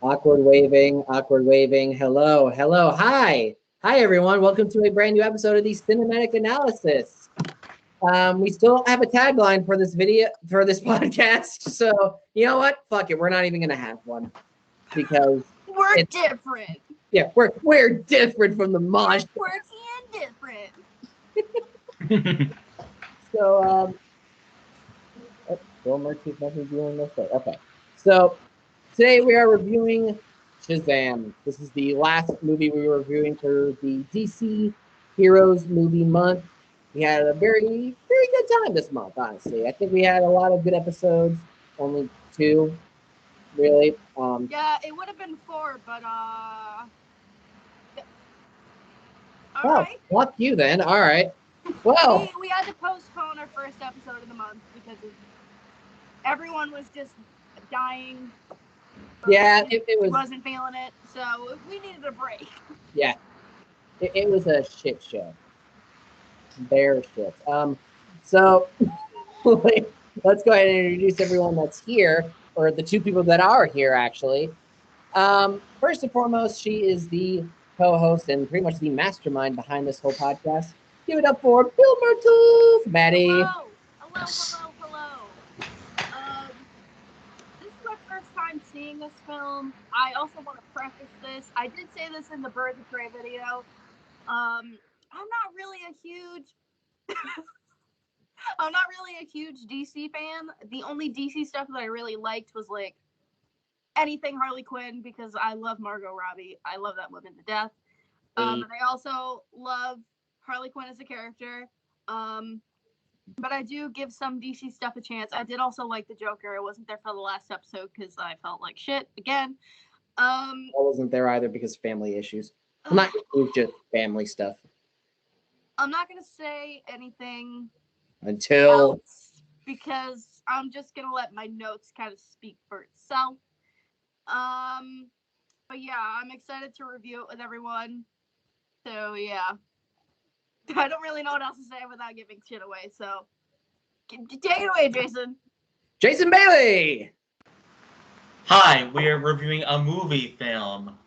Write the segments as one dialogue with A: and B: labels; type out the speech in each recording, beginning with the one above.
A: Awkward waving, awkward waving. Hello, hello, hi. Hi, everyone. Welcome to a brand new episode of the Cinematic Analysis. We still have a tagline for this video, for this podcast. So, you know what? Fuck it. We're not even going to have one because
B: we're different.
A: Yeah, we're different from the mosh.
B: Quirky and different.
A: So, Bill Murphy's nothing doing this way. Okay. So, today we are reviewing Shazam. This is the last movie we were reviewing for the DC Heroes movie month. We had a very, very good time this month, honestly. I think we had a lot of good episodes. Only 2, really.
B: Yeah, it would have been 4, but
A: All right. Fuck you then. All right. Well,
B: we had to postpone our first episode of the month because everyone was just dying.
A: Yeah, it
B: wasn't feeling it, so we needed a break.
A: Yeah, it was a shit show. Bear shit. So let's go ahead and introduce everyone that's here, or the 2 people that are here, actually. First and foremost, she is the co-host and pretty much the mastermind behind this whole podcast. Give it up for Bill Myrtles, Madi.
B: Hello. This is my first time seeing this film. I also want to preface this. I did say this in the Birds of Prey video. I'm not really a huge DC fan. The only DC stuff that I really liked was like anything Harley Quinn because I love Margot Robbie. I love that woman to death. And I also love Harley Quinn as a character. But I do give some DC stuff a chance. I did also like the Joker. I wasn't there for the last episode because I felt like shit again.
A: I wasn't there either because of family issues. I'm not just family stuff.
B: I'm not gonna say anything
A: until
B: else because I'm just gonna let my notes kind of speak for itself. But yeah, I'm excited to review it with everyone. So yeah. I don't really know what else to say without giving shit away, so take it away, Jason.
A: Jason Bailey!
C: Hi, we are reviewing a movie film.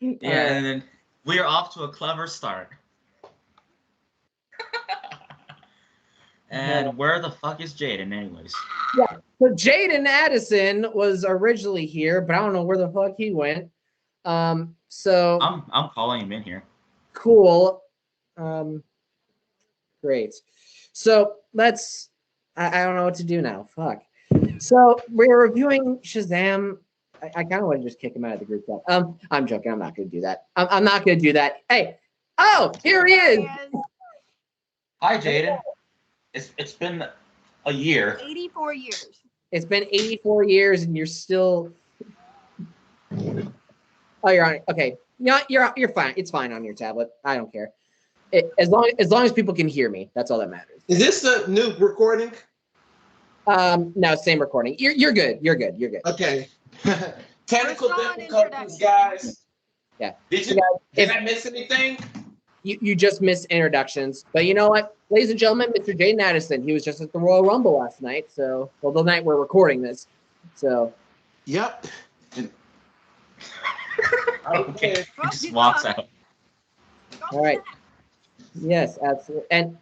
C: And we are off to a clever start. And where the fuck is Jaden, anyways?
A: Yeah, so Jaden Addison was originally here, but I don't know where the fuck he went. So
C: I'm calling him in here.
A: Cool. Great. So let's. I don't know what to do now. Fuck. So we're reviewing Shazam. I kind of want to just kick him out of the group chat. I'm joking. I'm not going to do that. I'm not going to do that. Hey. Oh, here he is.
C: Hi, Jaden. It's been a year.
B: 84 years.
A: It's been 84 years, and you're still. Oh, you're on it. Okay. You're fine. It's fine on your tablet. I don't care. As long as people can hear me, that's all that matters.
D: Is this a new recording?
A: No, same recording. You're good. You're good.
D: Okay. Technical difficulties, guys.
A: Yeah.
D: Did I miss anything?
A: You just missed introductions, but you know what, ladies and gentlemen, Mr. Jaden Addison. He was just at the Royal Rumble last night. So, well, the night we're recording this. So.
D: Yep.
C: Okay. He just walks out.
A: All right. Yes, absolutely. And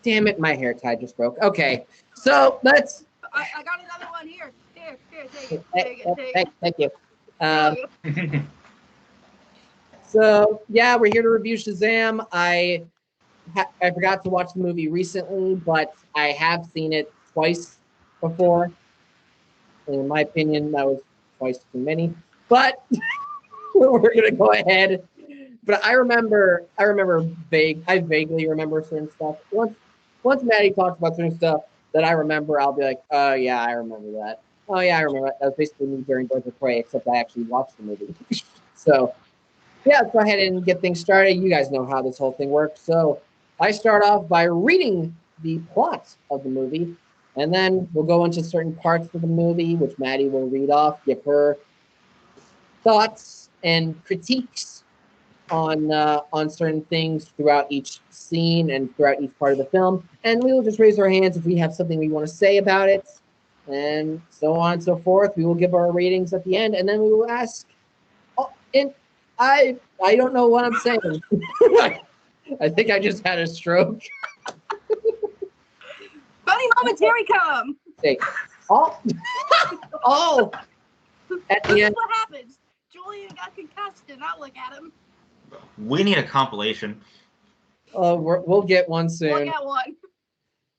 A: damn it, my hair tie just broke. Okay, so let's.
B: I got another one here. Here, take it.
A: Thank you. So yeah, we're here to review Shazam. I forgot to watch the movie recently, but I have seen it twice before. In my opinion, that was twice too many. But we're gonna go ahead. But I vaguely remember certain stuff. Once Madi talks about certain stuff that I remember, I'll be like, oh yeah, I remember that. Oh yeah, I remember that. That was basically me during Birds of Prey, except I actually watched the movie. So yeah, let's go ahead and get things started. You guys know how this whole thing works. So I start off by reading the plot of the movie, and then we'll go into certain parts of the movie, which Madi will read off, give her thoughts and critiques on certain things throughout each scene and throughout each part of the film. And we will just raise our hands if we have something we want to say about it. and so on and so forth. We will give our ratings at the end, and then we will ask. Oh, and I don't know what I'm saying. I think I just had a stroke.
B: Funny momentary come.
A: Say, oh, oh. At
B: This
A: the
B: is
A: end,
B: what happens. Julian got concussed, and I look at him.
C: We need a compilation.
A: we'll get one
B: Look
A: soon.
B: at one.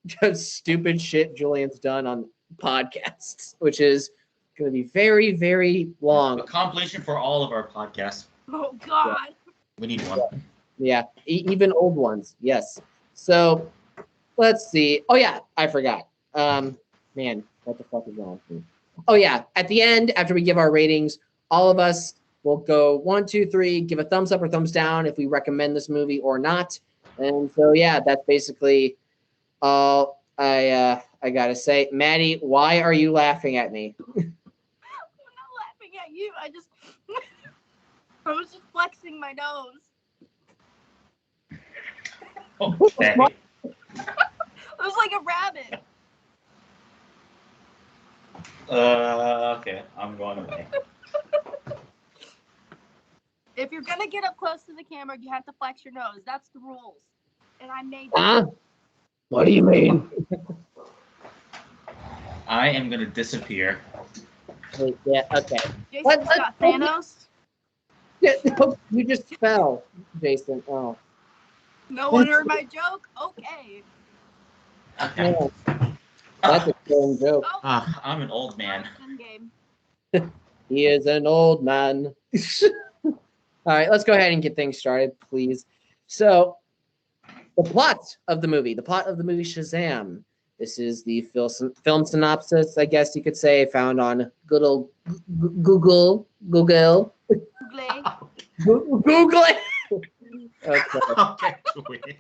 A: Just stupid shit Julian's done on podcasts, which is going to be very, very long.
C: A compilation for all of our podcasts.
B: Oh God.
C: We need one.
A: Yeah, even old ones. Yes. So let's see. Oh yeah, I forgot. Man, what the fuck is wrong with me? Oh yeah, at the end, after we give our ratings, all of us will go 1, 2, 3, give a thumbs up or thumbs down if we recommend this movie or not. And so yeah, that's basically all I gotta say. Maddie, why are you laughing at me?
B: I'm not laughing at you. I was just flexing my nose.
C: Okay.
B: It was like a rabbit.
C: Okay, I'm going away.
B: If you're gonna get up close to the camera, you have to flex your nose. That's the rules. And I made
A: Huh? What do you mean?
C: I am gonna disappear.
A: Wait, yeah, okay.
B: Jason's got Thanos.
A: Yeah, no, you just fell, Jason. Oh.
B: No one heard my joke? Okay.
C: Okay.
A: Man, that's a killing joke.
B: Oh,
C: I'm an old man.
B: game.
A: He is an old man. All right, let's go ahead and get things started, please. So, the plot of the movie Shazam. This is the film synopsis, I guess you could say, found on good old Google.
B: Google.
A: Google it. Okay.
C: Okay, Julian.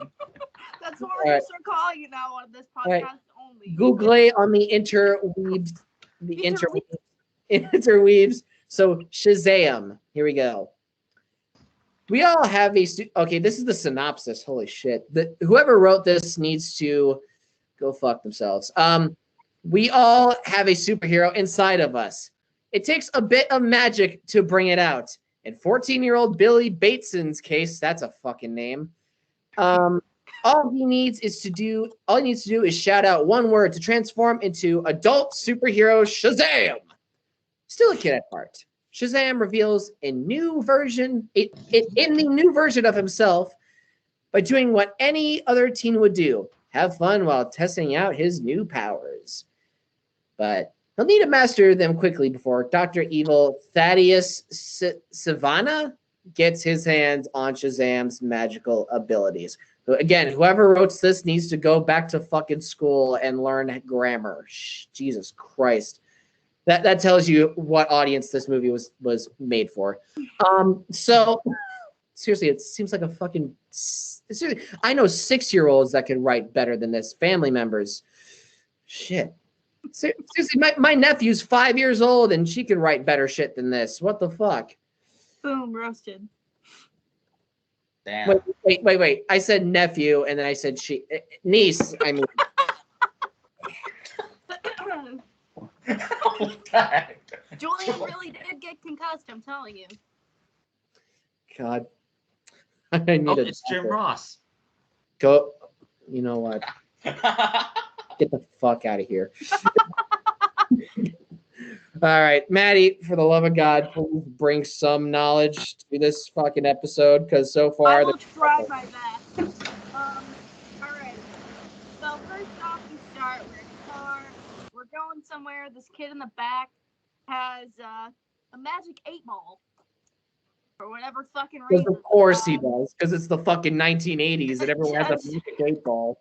B: That's what we're gonna start calling it now on this podcast
A: Right.
B: only.
A: Google it on the interweaves. Interweaves. So Shazam. Here we go. We all have okay, this is the synopsis. Holy shit. Whoever wrote this needs to go fuck themselves. We all have a superhero inside of us. It takes a bit of magic to bring it out. In 14-year-old Billy Bateson's case, that's a fucking name. All he needs to do is shout out one word to transform into adult superhero Shazam. Still a kid at heart, Shazam reveals a new version in the new version of himself by doing what any other teen would do: have fun while testing out his new powers. But he'll need to master them quickly before Dr. Evil Thaddeus Savannah gets his hands on Shazam's magical abilities. So again, whoever wrote this needs to go back to fucking school and learn grammar. Jesus Christ. That tells you what audience this movie was made for. So seriously, it seems like a fucking. I know 6-year-olds that could write better than this. Family members, shit. Seriously, my nephew's 5 years old and she can write better shit than this. What the fuck?
B: Boom, roasted.
C: Damn.
A: Wait. I said nephew and then I said niece. I mean.
B: Julian really did get concussed, I'm telling you.
A: God. I need
C: it's Jim Ross.
A: Go. You know what? Get the fuck out of here. All right, Maddie, for the love of God, please bring some knowledge to this fucking episode, because so far...
B: I will try my best. All right. So first off, we start with a car. We're going somewhere. This kid in the back has a magic 8-ball. For whatever fucking reason.
A: Of course he does, because it's the fucking 1980s and everyone has a magic 8-ball.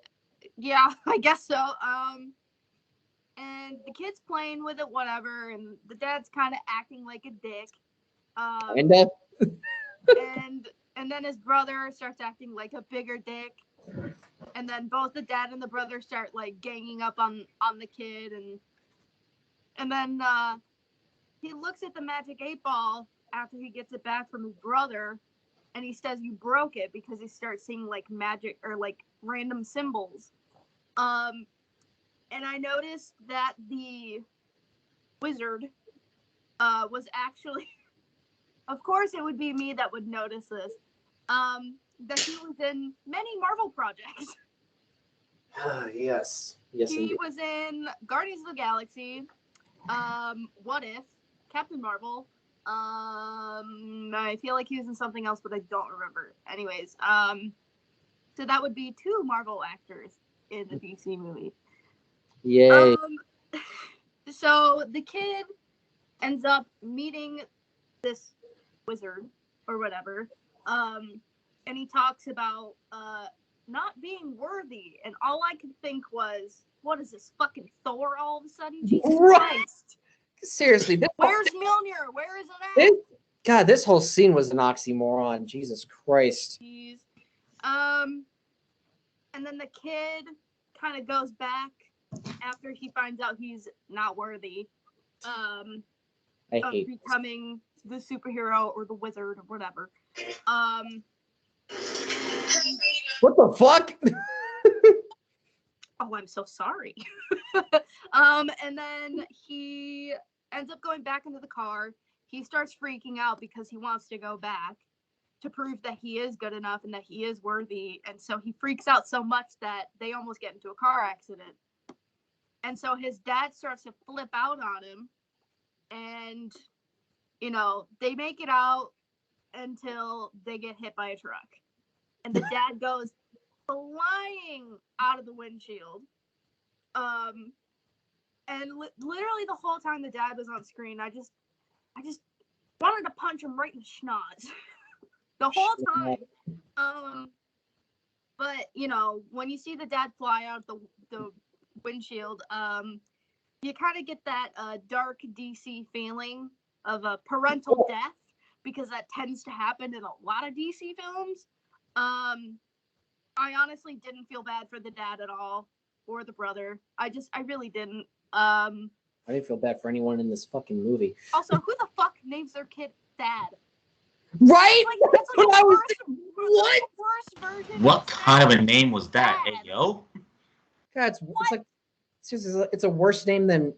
B: Yeah, I guess so. And the kid's playing with it, whatever, and the dad's kind of acting like a dick. And then his brother starts acting like a bigger dick. And then both the dad and the brother start like ganging up on the kid, and then he looks at the magic 8-ball after he gets it back from his brother, and he says, "You broke it," because he starts seeing like magic or like random symbols. And I noticed that the wizard was actually, of course, it would be me that would notice this. That he was in many Marvel projects.
A: Yes.
B: He
A: Indeed.
B: was in Guardians of the Galaxy, What If, Captain Marvel. I feel like he was in something else, but I don't remember. Anyways, so that would be 2 Marvel actors in the DC movie.
A: Yay.
B: So the kid ends up meeting this wizard or whatever, and he talks about not being worthy, and all I could think was, what is this, fucking Thor all of a sudden? Jesus Christ.
A: Seriously.
B: Where's Mjolnir? Where is it at?
A: God, this whole scene was an oxymoron. Jesus Christ.
B: Jeez. And then the kid kind of goes back after he finds out he's not worthy of becoming the superhero or the wizard or whatever.
A: What the fuck?
B: Oh, I'm so sorry. And then he ends up going back into the car. He starts freaking out because he wants to go back to prove that he is good enough and that he is worthy. And so he freaks out so much that they almost get into a car accident. And so his dad starts to flip out on him. And, you know, they make it out until they get hit by a truck. And the dad goes flying out of the windshield. And literally the whole time the dad was on screen, I just wanted to punch him right in the schnoz. The whole time. But, you know, when you see the dad fly out of the windshield, you kind of get that dark DC feeling of a parental death, because that tends to happen in a lot of DC films. I honestly didn't feel bad for the dad at all, or the brother. I really didn't.
A: I didn't feel bad for anyone in this fucking movie.
B: Also, who the fuck names their kid Thad?
A: Right?
B: That's like
A: what I was
B: what? Worst version.
C: What kind of a name was that? Hey, yo.
A: God, it's a worse name than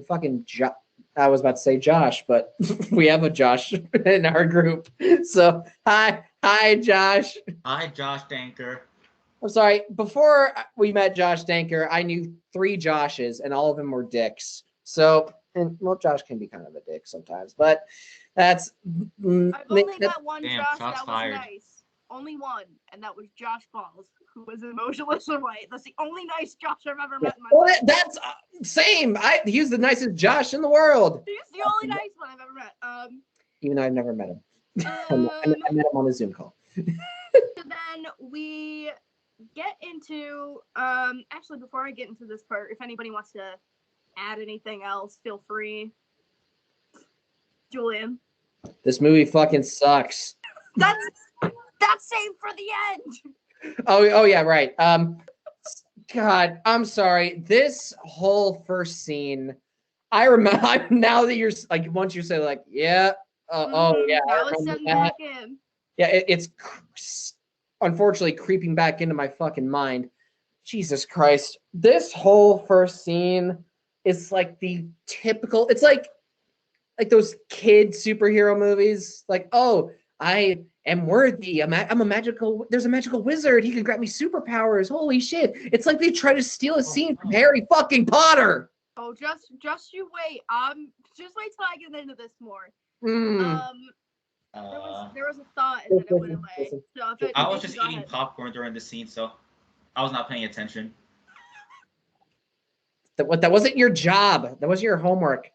A: fucking Josh. I was about to say Josh, but we have a Josh in our group. So hi Josh.
C: Hi, Josh Danker.
A: I'm sorry. Before we met Josh Danker, I knew 3 Joshes, and all of them were dicks. So, Josh can be kind of a dick sometimes, but that's.
B: I've only got one Josh that was
C: fired.
B: nice. Only one, and that was Josh Balls, who was emotionless and white. That's the only nice Josh I've ever met in my life.
A: That's same. He's the nicest Josh in the world.
B: He's the only nice one I've ever met.
A: Even though I've never met him. I met him on a Zoom call.
B: So then we get into actually, before I get into this part, if anybody wants to add anything else, feel free. Julian.
A: This movie fucking sucks.
B: That's saved for the end.
A: Oh yeah, right. God, I'm sorry. This whole first scene, I remember. Now that you're like, once you say like, yeah, oh yeah,
B: Now
A: I
B: it's
A: remember
B: setting
A: that.
B: back in.
A: Yeah, it's unfortunately creeping back into my fucking mind. Jesus Christ. This whole first scene is like the typical, it's like those kid superhero movies. Like, oh, I am worthy. I'm a magical, there's a magical wizard. He can grant me superpowers. Holy shit. It's like they try to steal a scene from Harry fucking Potter.
B: Oh, just you wait. Just wait till I get into this more. There was a thought and then it went away. So
C: I was just eating popcorn during the scene, so I was not paying attention.
A: That wasn't your job. That wasn't your homework.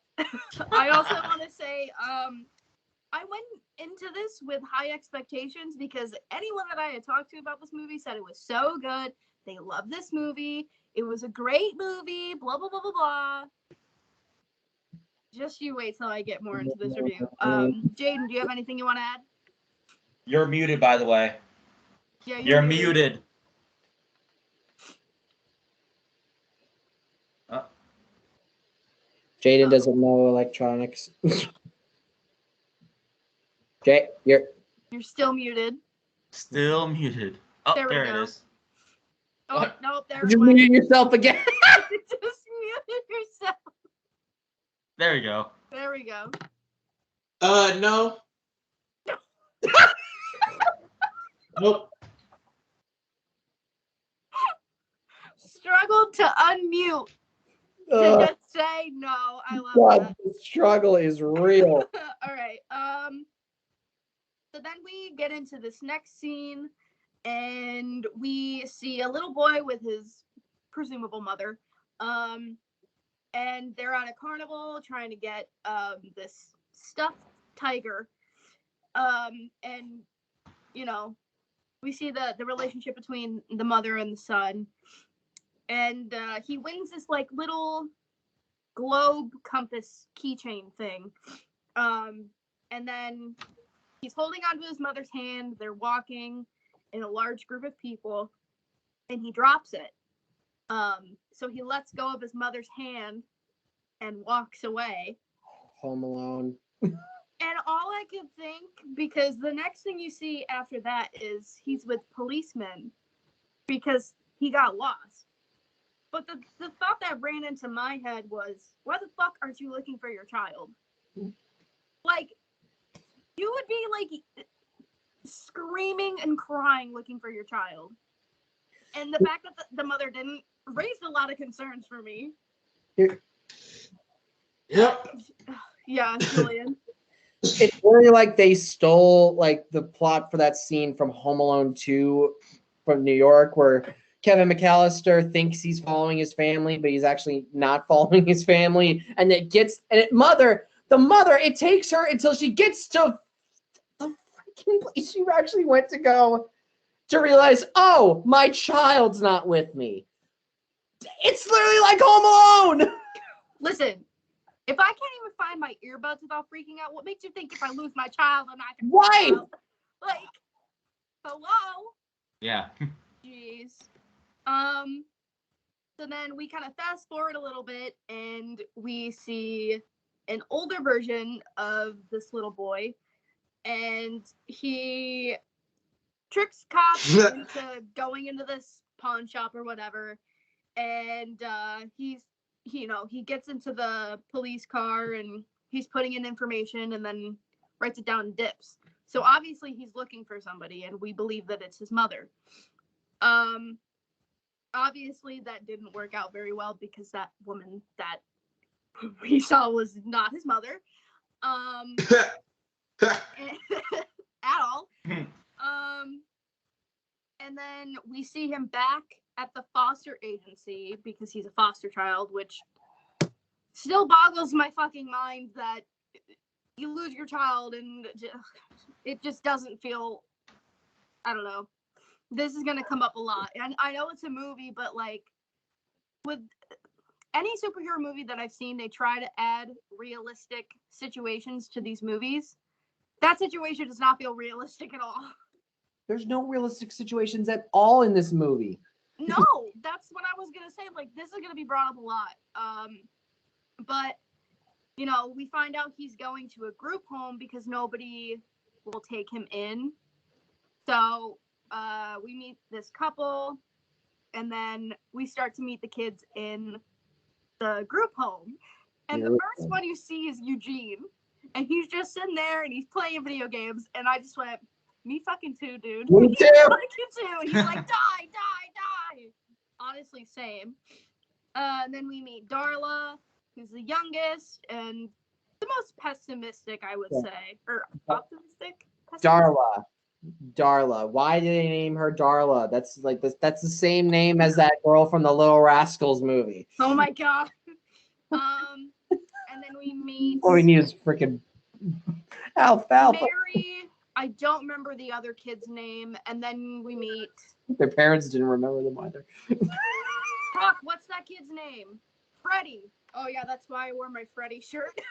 B: I also want to say, I went into this with high expectations because anyone that I had talked to about this movie said it was so good. They loved this movie. It was a great movie. Blah blah blah blah blah. Just you wait till I get more into this review. Jaden, do you have anything you want to add?
C: You're muted, by the way.
B: Yeah,
C: you're muted.
A: Jaden doesn't know electronics. Jay, you're
B: still muted.
C: Still muted. Oh, there it is.
B: Oh, no, there
A: you muted yourself again.
B: Just muted yourself.
C: There we go.
B: There we go.
D: No. Nope.
B: Struggled to unmute to
A: Uh,
B: just say no. I love
A: God, the struggle is real.
B: that. All right. So then we get into this next scene, and we see a little boy with his presumable mother. And they're on a carnival trying to get this stuffed tiger. And you know, we see the relationship between the mother and the son. And he wins this like little globe compass keychain thing. And then he's holding onto his mother's hand. They're walking in a large group of people, and he drops it. So he lets go of his mother's hand and walks away.
A: Home Alone.
B: And all I could think, because the next thing you see after that is he's with policemen because he got lost. But the thought that ran into my head was, why the fuck aren't you looking for your child? Like, you would be like screaming and crying looking for your child. And the fact that the mother didn't raised a lot of concerns for me.
D: Yep.
B: Yeah, Julian.
A: It's really like they stole like the plot for that scene from Home Alone 2 from New York, where Kevin McAllister thinks he's following his family, but he's actually not following his family. And it takes her until she gets to the freaking place she actually went to go to realize, oh, my child's not with me. It's literally like Home Alone.
B: Listen, if I can't even find my earbuds without freaking out, what makes you think if I lose my child, I'm not gonna freak out? Like, hello?
C: Yeah.
B: Jeez. So then we kind of fast forward a little bit, and we see an older version of this little boy, and he tricks cops into going into this pawn shop or whatever, and he gets into the police car, and he's putting in information and then writes it down and dips. So obviously he's looking for somebody, and we believe that it's his mother. Obviously that didn't work out very well because that woman that we saw was not his mother. At all. And then we see him back at the foster agency because he's a foster child, which still boggles my fucking mind that you lose your child and it just doesn't feel, I don't know. This is going to come up a lot. And I know it's a movie, but like with any superhero movie that I've seen, they try to add realistic situations to these movies. That situation does not feel realistic at all.
A: There's no realistic situations at all in this movie.
B: No, that's what I was going to say. Like, this is going to be brought up a lot. But, you know, we find out he's going to a group home because nobody will take him in. So we meet this couple, and then we start to meet the kids in the group home. And the first one you see is Eugene. And he's just sitting there, and he's playing video games. And I just went, me fucking too, dude.
A: Me too.
B: Fucking too. And he's like, die. Honestly, same. Then we meet Darla, who's the youngest and the most pessimistic, I would say. Or optimistic?
A: Darla. Why did they name her Darla? That's like this. That's the same name as that girl from the Little Rascals movie.
B: Oh my god. And then we meet.
A: All we need is freaking alfalfa.
B: Mary. I don't remember the other kid's name. And then we meet.
A: Their parents didn't remember them either.
B: Fuck, what's that kid's name? Freddie. Oh yeah, that's why I wore my Freddie shirt.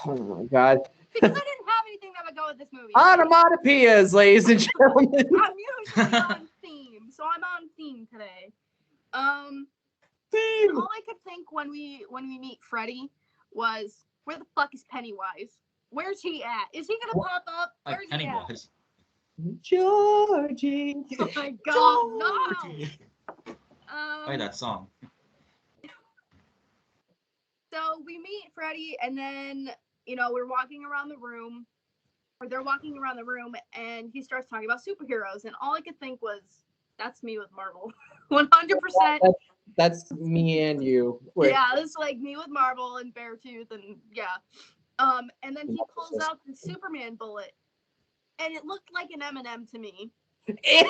A: Oh my god.
B: Because I didn't have anything that would go with this movie.
A: Onomatopoeias, ladies and gentlemen.
B: I'm usually on theme, so I'm on theme today.
A: Theme.
B: All I could think when we meet Freddie was, where the fuck is Pennywise? Where's he at? Is he gonna pop up? Where's
C: Like
B: he at?
C: Pennywise.
A: Georgie.
B: Oh my god, no!
C: Play that song.
B: So So we meet Freddy, and then, we're walking around the room, or they're walking around the room, and he starts talking about superheroes, and all I could think was, that's me with Marvel. 100%.
A: That's me and you. Wait.
B: Yeah, it's like me with Marvel and Beartooth, and yeah. And then he pulls out the Superman bullet, and it looked like an M&M to me.
A: I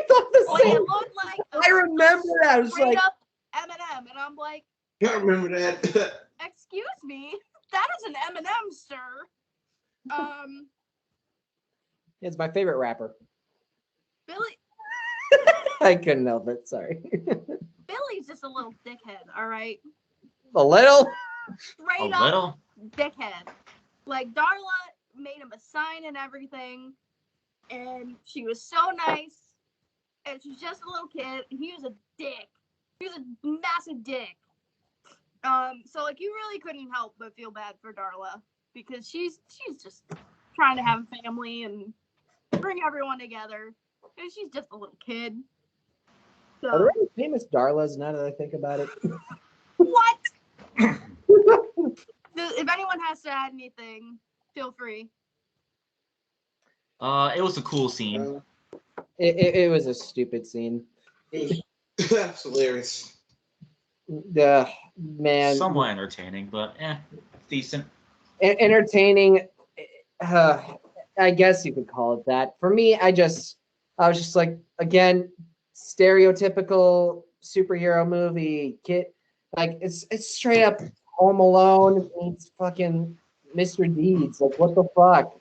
A: thought the
B: Like,
A: same.
B: it looked like
A: I remember that. I was
B: straight
A: like,
B: up M&M, and I'm like,
D: I remember that.
B: excuse me, that is an M&M, sir.
A: it's my favorite rapper.
B: Billy.
A: I couldn't help it. Sorry.
B: Billy's just a little dickhead, all right?
A: A little.
B: Straight
C: A
B: up
C: little.
B: dickhead. Like, Darla made him a sign and everything, and she was so nice, and she's just a little kid, and he was a dick. He was a massive dick. So like, you really couldn't help but feel bad for Darla, because she's just trying to have a family and bring everyone together, and she's just a little kid.
A: Are
B: So
A: there any famous Darlas now that I think about it?
B: what? If anyone has to add anything, feel free.
C: It was a cool scene.
A: It was a stupid scene.
D: That's hilarious.
A: Man.
C: Somewhat entertaining, but decent.
A: Entertaining. I guess you could call it that. For me, I was just like, again, stereotypical superhero movie. Kid, like it's straight up Home Alone meets fucking Mr. Deeds. Like, what the fuck?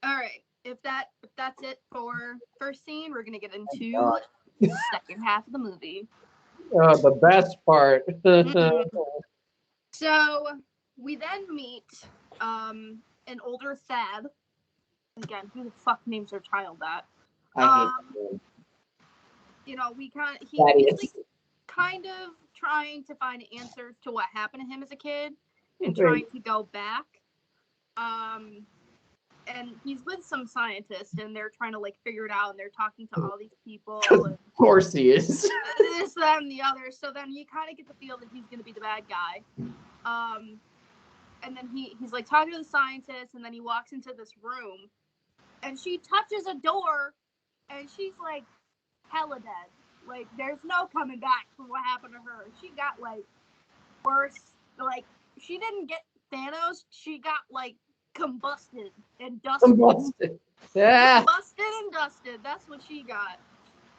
B: All right. If that's it for first scene, we're gonna get into
A: God.
B: the second half of the movie.
A: The best part.
B: So we then meet an older Thad. Again, who the fuck names their child that?
A: I hate that.
B: He's
A: Thaddeus.
B: like kind of trying to find answers to what happened to him as a kid and
A: Right.
B: trying to go back. And he's with some scientists, and they're trying to like figure it out, and they're talking to all these people, and
A: Of course he is.
B: this, that, and the other. So then you kind of get the feel that he's gonna be the bad guy. And then he's like talking to the scientist, and then he walks into this room, and she touches a door, and she's like hella dead. Like, there's no coming back from what happened to her. She got like worse. Like, she didn't get Thanos. She got like combusted and dusted.
A: Combusted. Yeah.
B: Combusted and dusted. That's what she got.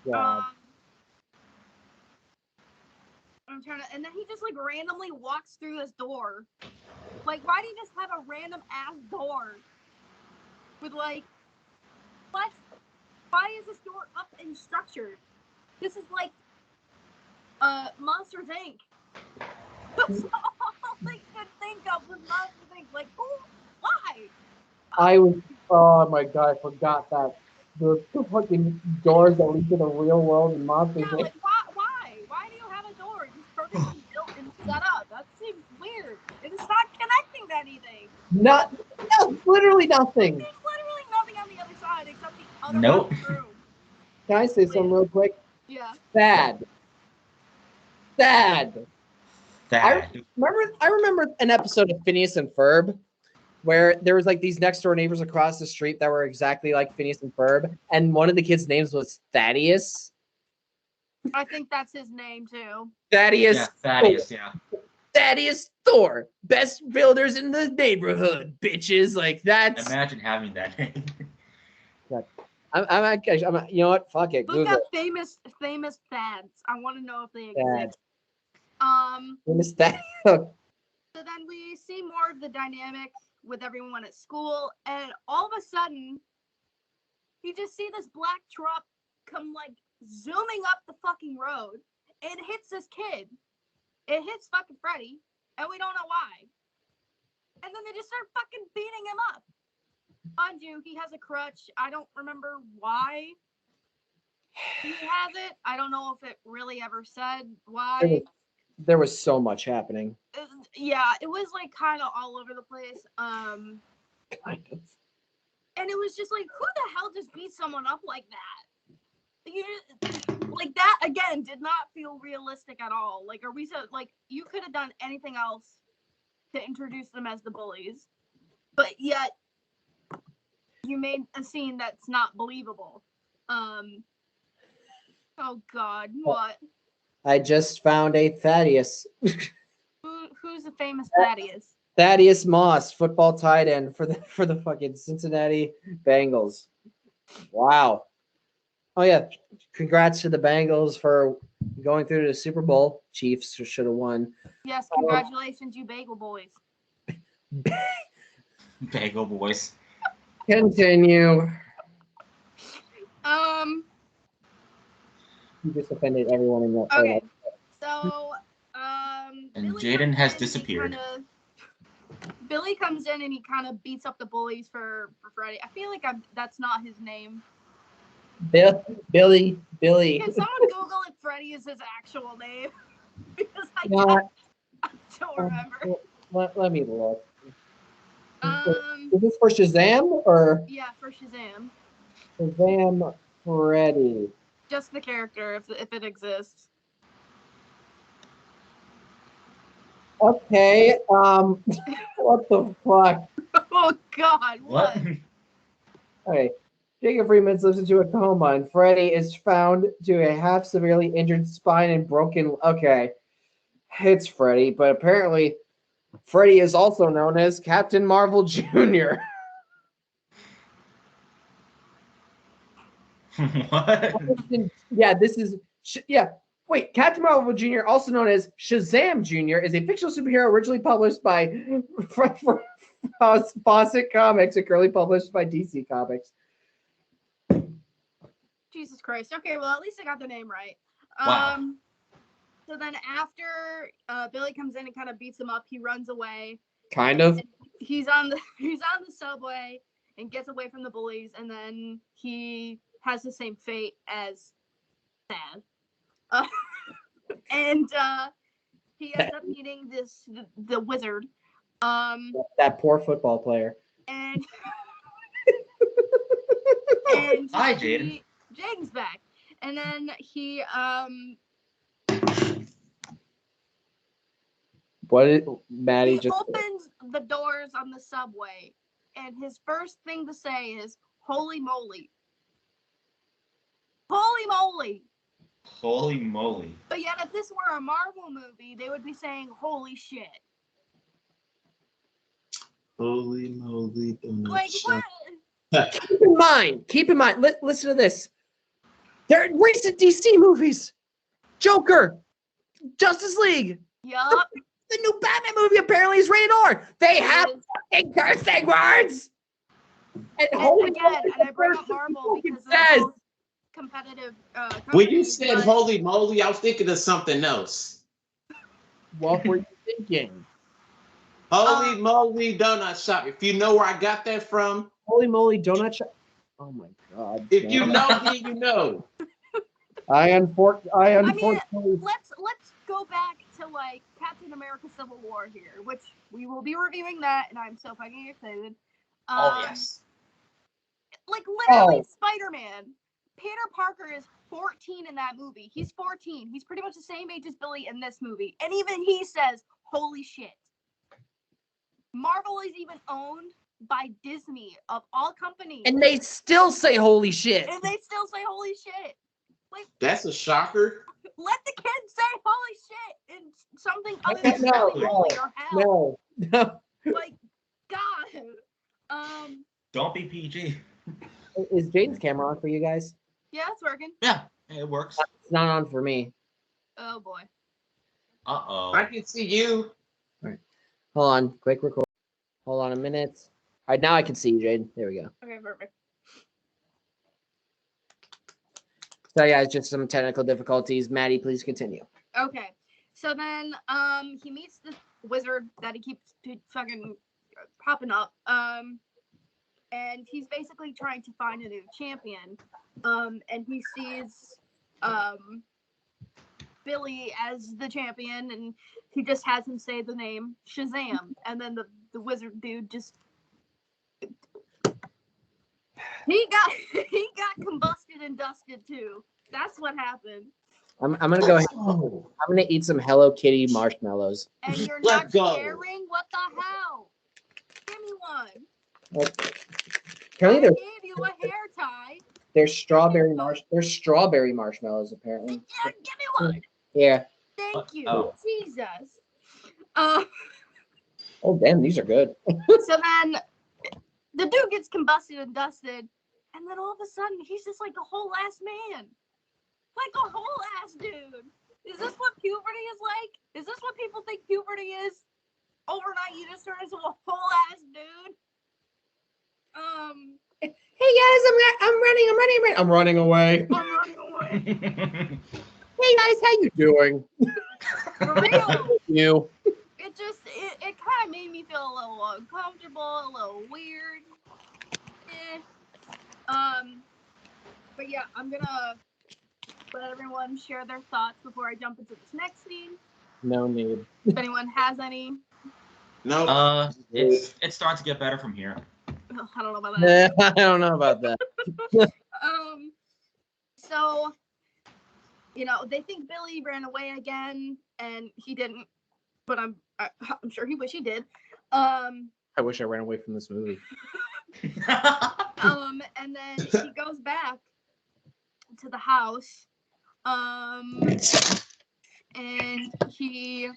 A: God.
B: I'm trying to, and then he just like randomly walks through this door. Like, why do you just have a random ass door with like, what? Why is this door up and structured? This is like, Monsters Inc. That's all I could think of was Monsters Inc. Like, who? Why?
A: I was. Oh my god! I forgot that the fucking doors that lead to the real world and monsters.
B: Yeah, like, why? Why do you have a door just perfectly built and set up? That seems weird. It's not connecting to anything.
A: No, literally nothing.
B: There's literally nothing on the other side except the other
C: Nope.
B: half of the room.
A: Can I say something real quick?
B: Yeah.
A: Sad.
C: That.
A: I remember an episode of Phineas and Ferb where there was like these next door neighbors across the street that were exactly like Phineas and Ferb, and one of the kids' names was Thaddeus.
B: I think that's his name too.
A: Thaddeus.
C: Yeah, Thaddeus, yeah.
A: Thaddeus Thor, best builders in the neighborhood, bitches. Like, that's.
C: Imagine having that name.
A: I'm you know what? Fuck it.
B: Look
A: Google
B: up famous fads. I want to know if they
A: Fads.
B: exist.
A: it. Thad.
B: So then we see more of the dynamic with everyone at school, and all of a sudden, you just see this black truck come like zooming up the fucking road. It hits this kid. It hits fucking Freddy, and we don't know why. And then they just start fucking beating him up. Mind you, he has a crutch. I don't remember why he has it. I don't know if it really ever said why.
A: There was so much happening.
B: Yeah, it was like kind of all over the place.
A: Kind of.
B: And it was just like, who the hell just beat someone up like that? Like that again did not feel realistic at all. Like, are we so like you could have done anything else to introduce them as the bullies, but yet you made a scene that's not believable. Oh God, what?
A: I just found a Thaddeus.
B: Who's the famous Thaddeus?
A: Thaddeus Moss, football tight end for the fucking Cincinnati Bengals. Wow. Oh yeah, congrats to the Bengals for going through to the Super Bowl. Chiefs should have won.
B: Yes, congratulations, you Bagel Boys.
C: Bagel boys.
A: Continue. You just offended everyone in the
B: Okay, so
C: And
B: Billy
C: Jaden
B: comes
C: has
B: in,
C: disappeared.
B: Billy comes in and he kind of beats up the bullies for Freddy. I feel like that's not his name.
A: Billy.
B: Can someone Google if Freddy is his actual name? Because I don't remember.
A: Let me look. Is this for Shazam or
B: Yeah, for Shazam.
A: Shazam Freddy?
B: Just the character, if it exists.
A: Okay. What the fuck?
B: Oh God, what?
A: Okay. Jacob Freeman slips into a coma, and Freddy is found to have severely injured spine and broken. Okay, it's Freddy, but apparently, Freddy is also known as Captain Marvel Jr.
C: What?
A: Yeah, this is Wait, Captain Marvel Jr., also known as Shazam Jr., is a fictional superhero originally published by Fawcett Comics and currently published by DC Comics.
B: Jesus Christ. Okay, well, at least I got the name right.
C: Wow.
B: So then after Billy comes in and kind of beats him up, he runs away.
A: Kind of.
B: He's on the subway and gets away from the bullies, and then he has the same fate as Sad. And he ends up meeting the wizard.
A: That poor football player.
B: And
C: Hi, Jaden.
B: Jaden's back. And then he
A: What did Maddie just
B: opens the doors on the subway, and his first thing to say is "Holy moly! Holy moly!"
C: Holy moly.
B: But yet, if this were a Marvel movie, they would be saying "Holy shit!"
D: Holy moly!
B: Like what?
A: Keep in mind. Listen to this. There are recent DC movies. Joker, Justice League.
B: Yup.
A: The new Batman movie apparently is rated R. They have fucking cursing words. And
B: I bring up Marvel because they're both competitive.
D: When you said holy moly, I was thinking of something else.
A: What were you thinking?
D: Holy moly donut shop. If you know where I got that from.
A: Holy moly donut shop. Oh my God.
D: If you know, then you know.
A: I unfortunately.
B: Let's go back to like Captain America: Civil War here, which we will be reviewing that, and I'm so fucking excited.
C: Yes.
B: Like literally, Spider-Man. Peter Parker is 14 in that movie. He's 14. He's pretty much the same age as Billy in this movie, and even he says, "Holy shit!" Marvel is even owned by Disney of all companies,
A: And they still say holy shit.
B: "Holy shit!" Like
D: that's a shocker.
B: Let the kids say "Holy shit!" in something other than "Holy moly" or hell.
A: No.
B: Like, God.
C: Don't be PG.
A: Is Jaden's camera on for you guys?
B: Yeah, it's working.
C: Yeah, it works.
A: It's not on for me.
B: Oh boy.
C: Uh-oh.
D: I can see you.
A: All right. Hold on. Quick record. Hold on a minute. All right, now I can see you, Jaden. There we go.
B: Okay, perfect.
A: So yeah, it's just some technical difficulties. Maddie, please continue.
B: Okay. So then he meets the wizard that he keeps fucking popping up. And he's basically trying to find a new champion. And he sees Billy as the champion, and he just has him say the name Shazam, and then the wizard dude just he got combusted and dusted too. That's what happened.
A: I'm gonna go ahead.
D: Oh.
A: I'm gonna eat some Hello Kitty marshmallows.
B: And you're
D: Let's
B: not
D: go.
B: sharing? What the hell? Give me one.
A: Can
B: I
A: either
B: gave you a hair tie.
A: there's strawberry marshmallows apparently.
B: Yeah, give me one.
A: Yeah.
B: Thank you.
C: Oh.
B: Jesus.
A: Oh damn, these are good.
B: So then the dude gets combusted and dusted, and then all of a sudden he's just like a whole ass man. Like a whole ass dude. Is this what puberty is like? Is this what people think puberty is? Overnight you just turn into a whole ass dude?
A: Hey guys, I'm running away.
B: I'm running away.
A: Hey guys, how you doing?
B: For real.
A: You.
B: It kind of made me feel a little uncomfortable, a little weird. But yeah, I'm gonna let everyone share their thoughts before I jump into this next scene.
A: No need.
B: If anyone has any.
D: No.
C: It's starting to get better from here.
B: I don't know about that.
A: I don't know about that.
B: So, they think Billy ran away again, and he didn't. But I'm sure he wish he did.
A: I wish I ran away from this movie.
B: And then he goes back to the house. And he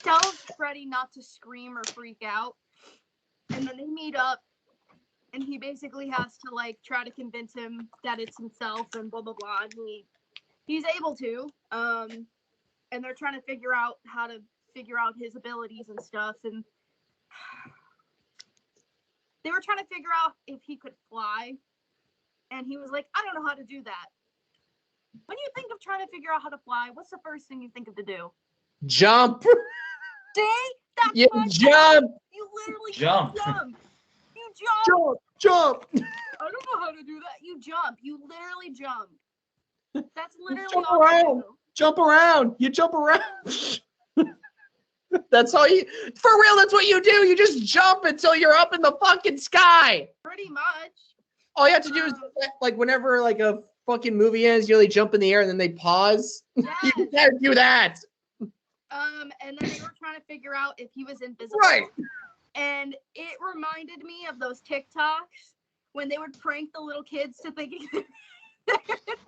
B: tells Freddy not to scream or freak out. And then they meet up, and he basically has to try to convince him that it's himself and blah blah blah. And he's able to. And they're trying to figure out how to figure out his abilities and stuff. And they were trying to figure out if he could fly. And he was like, I don't know how to do that. When you think of trying to figure out how to fly, what's the first thing you think of to do?
A: Jump.
B: See? That's
A: You
B: my
A: jump.
B: point. You literally
C: Jump.
B: You jump.
A: Jump.
B: I don't know how to do that. You jump. You literally jump. That's literally
A: jump
B: all
A: around.
B: you do.
A: Jump around. You jump around. That's all you. For real, that's what you do. You just jump until you're up in the fucking sky.
B: Pretty much.
A: All you have to do is whenever a fucking movie ends, you only jump in the air and then they pause.
B: Yes.
A: You can't do that.
B: And then they were trying to figure out if he was invisible.
A: Right.
B: And it reminded me of those TikToks when they would prank the little kids to thinking they're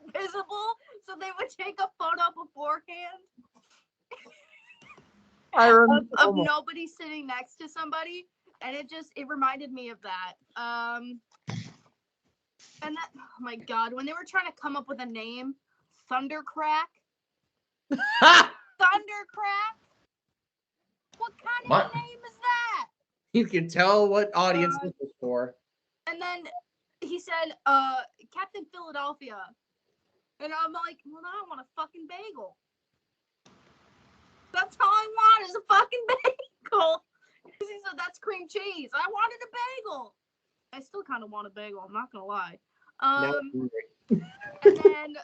B: invisible, so they would take a photo beforehand
A: I remember.
B: of nobody sitting next to somebody, and it reminded me of that. And that, oh my god, when they were trying to come up with a name, Thundercrack. Thundercrack? What kind of name is that?
A: You can tell what audience this is for.
B: And then he said, Captain Philadelphia. And I'm like, well, now I want a fucking bagel. That's all I want is a fucking bagel. Because he said, that's cream cheese. I wanted a bagel. I still kind of want a bagel, I'm not going to lie. And then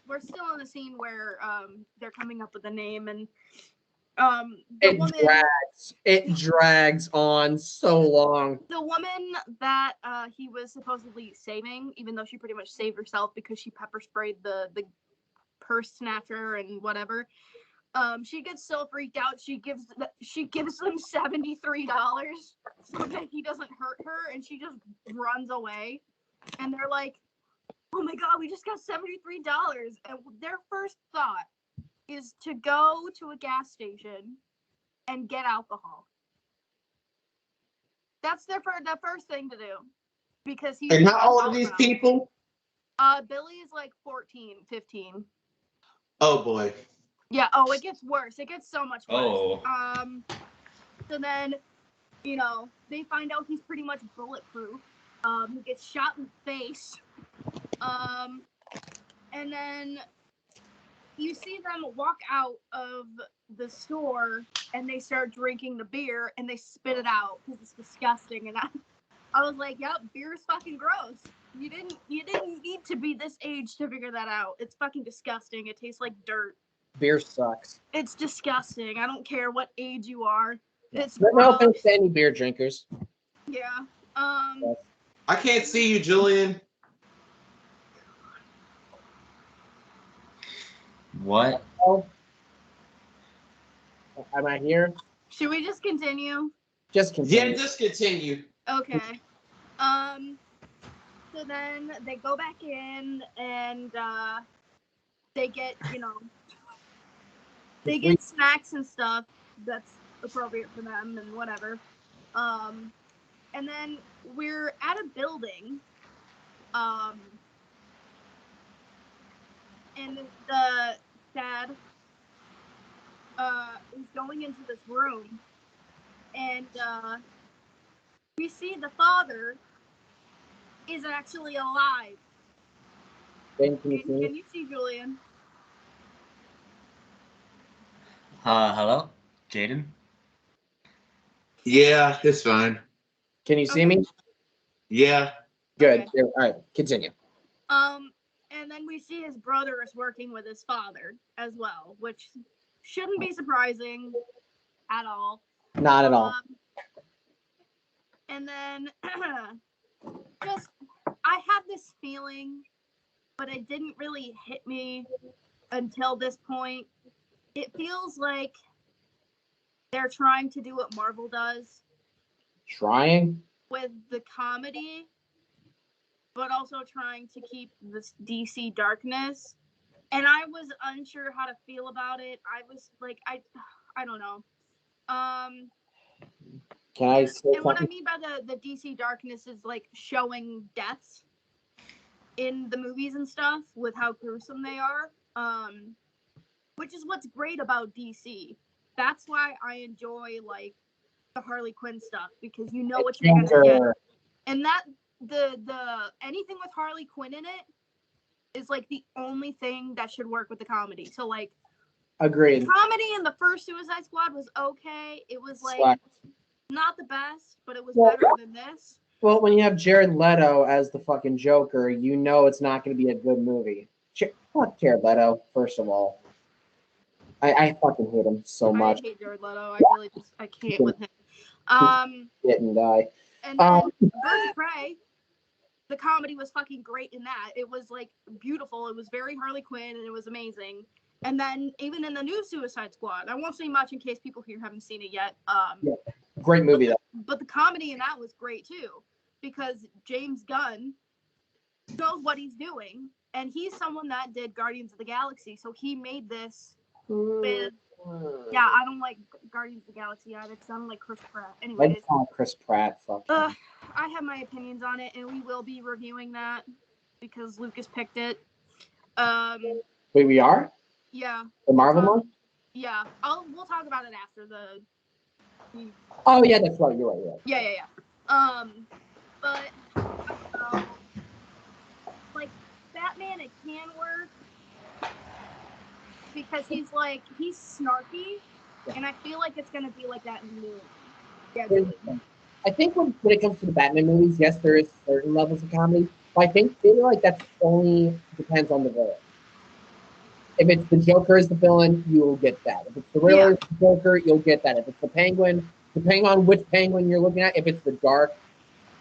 B: we're still in the scene where they're coming up with a name, and
A: it drags on so long.
B: The woman that he was supposedly saving, even though she pretty much saved herself because she pepper sprayed the purse snatcher and whatever, she gets so freaked out she gives them $73 so that he doesn't hurt her, and she just runs away. And they're like, oh my god, we just got $73. And their first thought is to go to a gas station and get alcohol. That's the first thing to do. Because he.
D: And how old are these people?
B: Billy is 14, 15.
D: Oh boy.
B: Yeah, it gets worse. It gets so much worse.
C: Oh.
B: So then, they find out he's pretty much bulletproof. He gets shot in the face. And then you see them walk out of the store and they start drinking the beer and they spit it out because it's disgusting. And I was like, yep, beer is fucking gross. You didn't need to be this age to figure that out. It's fucking disgusting. It tastes like dirt.
A: Beer sucks.
B: It's disgusting. I don't care what age you are. It's
A: no offense to any beer drinkers.
B: Yeah.
D: I can't see you, Julian.
C: What?
A: Oh, am I here?
B: Should we just continue?
A: Just continue.
D: Yeah, just continue.
B: Okay. So then they go back in and they get, they get snacks and stuff that's appropriate for them and whatever. And then we're at a building. And the dad is going into this room, and we see the father is actually alive.
A: Ben, can you see me?
B: Can you see Julian?
C: Hello? Jaden?
D: Yeah, it's fine.
A: Can you see
B: Okay.
A: me?
D: Yeah.
A: Good.
B: Okay.
A: All right, continue.
B: And then we see his brother is working with his father as well, which shouldn't be surprising at all.
A: Not at all.
B: And then just I have this feeling, but it didn't really hit me until this point. It feels like they're trying to do what Marvel does
A: Trying?
B: with the comedy, but also trying to keep this DC darkness. And I was unsure how to feel about it. I was like, I don't know.
A: Can I say
B: And what I
A: something?
B: mean by the DC darkness is like showing deaths in the movies and stuff with how gruesome they are. Which is what's great about DC. That's why I enjoy like the Harley Quinn stuff, because you know what you're gonna get. And that the anything with Harley Quinn in it is like the only thing that should work with the comedy. So like
A: Agreed.
B: comedy in the first Suicide Squad was okay. It was like
A: Slack.
B: not the best, but it was
A: Well,
B: better than this.
A: Well, when you have Jared Leto as the fucking Joker, you know it's not going to be a good movie. Fuck Jared Leto, first of all. I fucking hate him so much.
B: I hate Jared Leto. I really just I can't with him.
A: Didn't die.
B: And then Birds of Prey, the comedy was fucking great in that. It was like beautiful. It was very Harley Quinn, and it was amazing. And then even in the new Suicide Squad, I won't say much in case people here haven't seen it yet.
A: Yeah. Great movie, though.
B: But the comedy in that was great too, because James Gunn knows what he's doing, and he's someone that did Guardians of the Galaxy, so he made this with. Yeah, I don't like Guardians of the Galaxy either, because I don't like Chris Pratt. Anyways,
A: Let's call Chris Pratt. Fuck him.
B: I have my opinions on it, and we will be reviewing that because Lucas picked it.
A: Wait, we are?
B: Yeah.
A: The Marvel one?
B: Yeah, we'll talk about it after the.
A: Oh yeah, that's right. You're right.
B: Yeah. But I don't know. Like Batman, it can work because he's snarky, and I feel like it's gonna be like that in the movie. Yeah.
A: I think when it comes to the Batman movies, yes, there is certain levels of comedy, but I feel like that only depends on the villain. If it's the Joker as the villain, you will get that. If it's the Riddler as the Joker, you'll get that. If it's the Penguin, depending on which Penguin you're looking at, if it's the dark,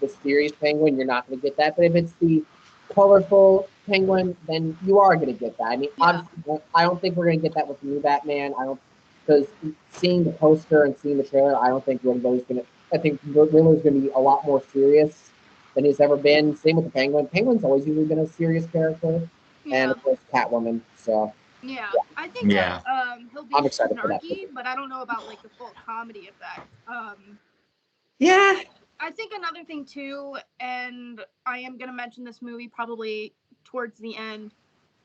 A: mysterious Penguin, you're not going to get that. But if it's the colorful Penguin, then you are going to get that. I mean, obviously, I don't think we're going to get that with the new Batman. Because seeing the poster and seeing the trailer, I don't think Riddler's going to. I think Riddler's going to be a lot more serious than he's ever been. Same with the Penguin. Penguin's always usually been a serious character, and of course Catwoman. So.
B: Yeah, I think that he'll be snarky, but I don't know about like the full comedy effect.
A: Yeah.
B: I think another thing too, and I am gonna mention this movie probably towards the end.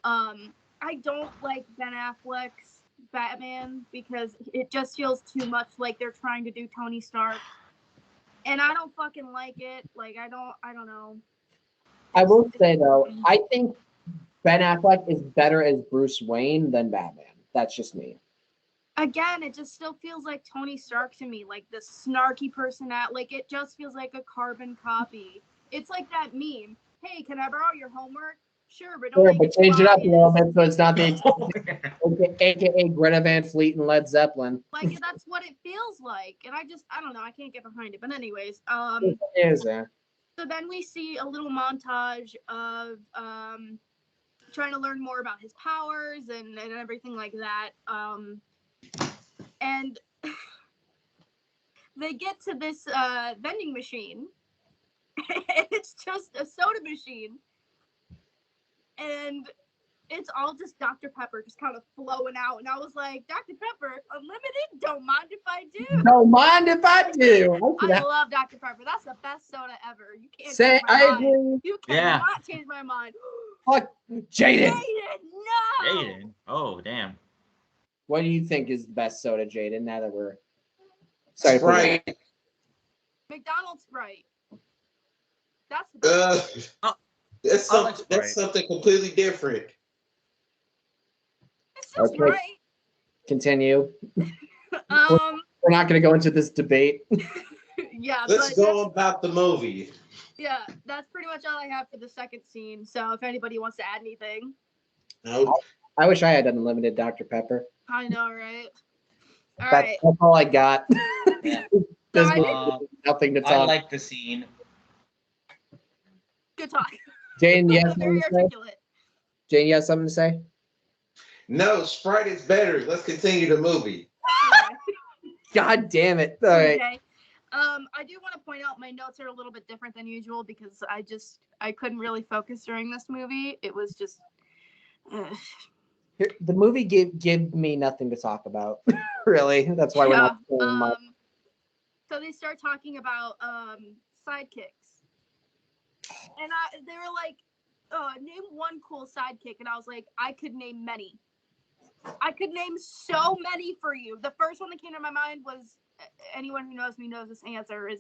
B: I don't like Ben Affleck's Batman because it just feels too much like they're trying to do Tony Stark, and I don't fucking like it. Like I don't know.
A: I will say though, I think Ben Affleck is better as Bruce Wayne than Batman. That's just me.
B: Again, it just still feels like Tony Stark to me, like this snarky person like it just feels like a carbon copy. It's like that meme. Hey, can I borrow your homework? Sure, but don't
A: change it up a little bit so it's not the AKA Greta Van Fleet and Led Zeppelin.
B: Like that's what it feels like, and I don't know. I can't get behind it. But anyways,
A: it is there.
B: So then we see a little montage of trying to learn more about his powers and everything like that. And they get to this vending machine. It's just a soda machine. And it's all just Dr. Pepper just kind of flowing out. And I was like, Dr. Pepper, unlimited? Don't mind if I do.
A: Don't mind if I do.
B: I love Dr. Pepper. That's the best soda ever. You can't
A: Say
B: change my
A: I
B: mind.
A: agree.
B: You cannot change my mind.
A: Fuck Jaden.
B: No!
C: Jaden. Oh, damn.
A: What do you think is the best soda, Jaden? Now that we're sorry to put it-
D: Sprite.
B: McDonald's Sprite. That's the best.
D: That's something completely different.
B: It's just
A: Okay.
B: right.
A: Continue. We're not going to go into this debate.
B: Yeah,
D: Let's
B: but
D: go about the movie.
B: yeah, that's pretty much all I have for the second scene. So if anybody wants to add anything.
D: No.
A: I wish I had unlimited Dr. Pepper.
B: I know, right? All
A: That's
B: right.
A: all I got.
C: Yeah.
A: There's
B: So
A: nothing to
C: I
A: talk.
C: like the scene.
B: Good talk.
A: Jaden, you have something
B: Very
A: to say?
B: articulate.
A: Jane, you have something to say?
D: No, Sprite is better. Let's continue the movie.
B: Okay.
A: God damn it. All right.
B: Okay. I do want to point out my notes are a little bit different than usual because I couldn't really focus during this movie. It was just
A: Here, the movie gave me nothing to talk about. Really. That's why we're not saying much.
B: So they start talking about sidekicks. And they were like, name one cool sidekick. And I was like, I could name many. I could name so many for you. The first one that came to my mind was, anyone who knows me knows this answer, is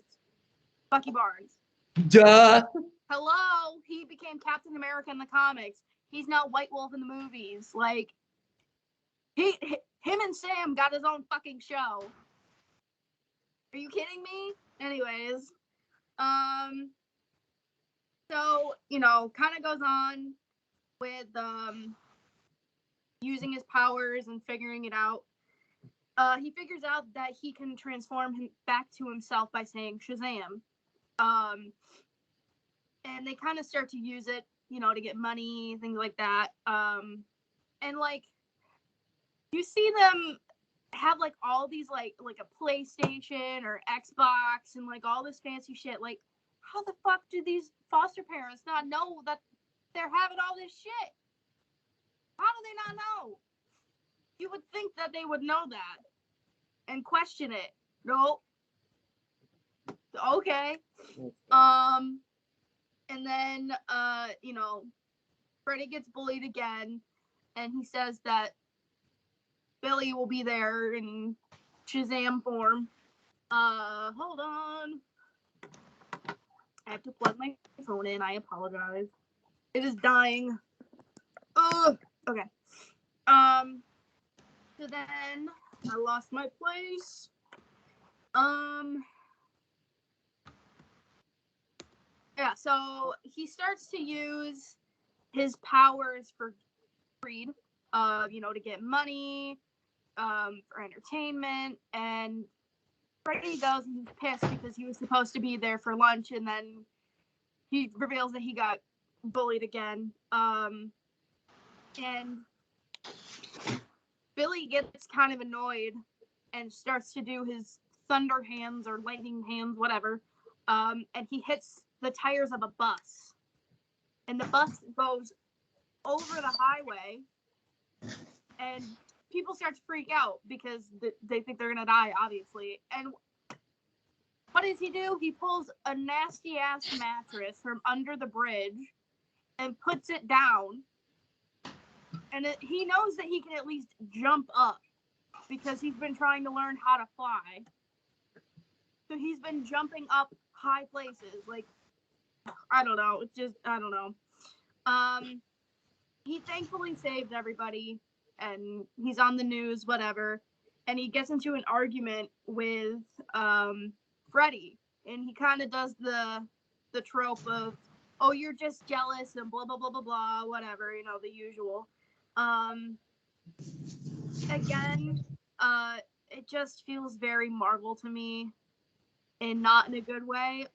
B: Bucky Barnes.
A: Duh.
B: Hello, he became Captain America in the comics. He's now White Wolf in the movies. Like, him and Sam got his own fucking show. Are you kidding me? Anyways, so, kind of goes on with using his powers and figuring it out. He figures out that he can transform him back to himself by saying Shazam. And they kind of start to use it, to get money, things like that. And like, you see them have like all these like a PlayStation or Xbox and like all this fancy shit. Like, how the fuck do these foster parents not know that they're having all this shit? How do they not know? You would think that they would know that and question it. Nope. Okay. And then Freddy gets bullied again, and he says that Billy will be there in Shazam form. Hold on. I have to plug my phone in. I apologize. It is dying. Ugh. Okay. So then I lost my place. Yeah, so he starts to use his powers for greed, to get money, for entertainment, and Freddy goes and he's pissed because he was supposed to be there for lunch, and then he reveals that he got bullied again. And Billy gets kind of annoyed and starts to do his thunder hands or lightning hands, whatever, and he hits the tires of a bus. And the bus goes over the highway, and people start to freak out because they think they're going to die, obviously. And what does he do? He pulls a nasty-ass mattress from under the bridge and puts it down. And he knows that he can at least jump up because he's been trying to learn how to fly. So he's been jumping up high places. Like, I don't know. I don't know. He thankfully saved everybody, and he's on the news, whatever. And he gets into an argument with Freddy, and he kind of does the trope of, oh, you're just jealous and blah blah blah blah blah, whatever, the usual. Again, it just feels very Marvel to me, and not in a good way.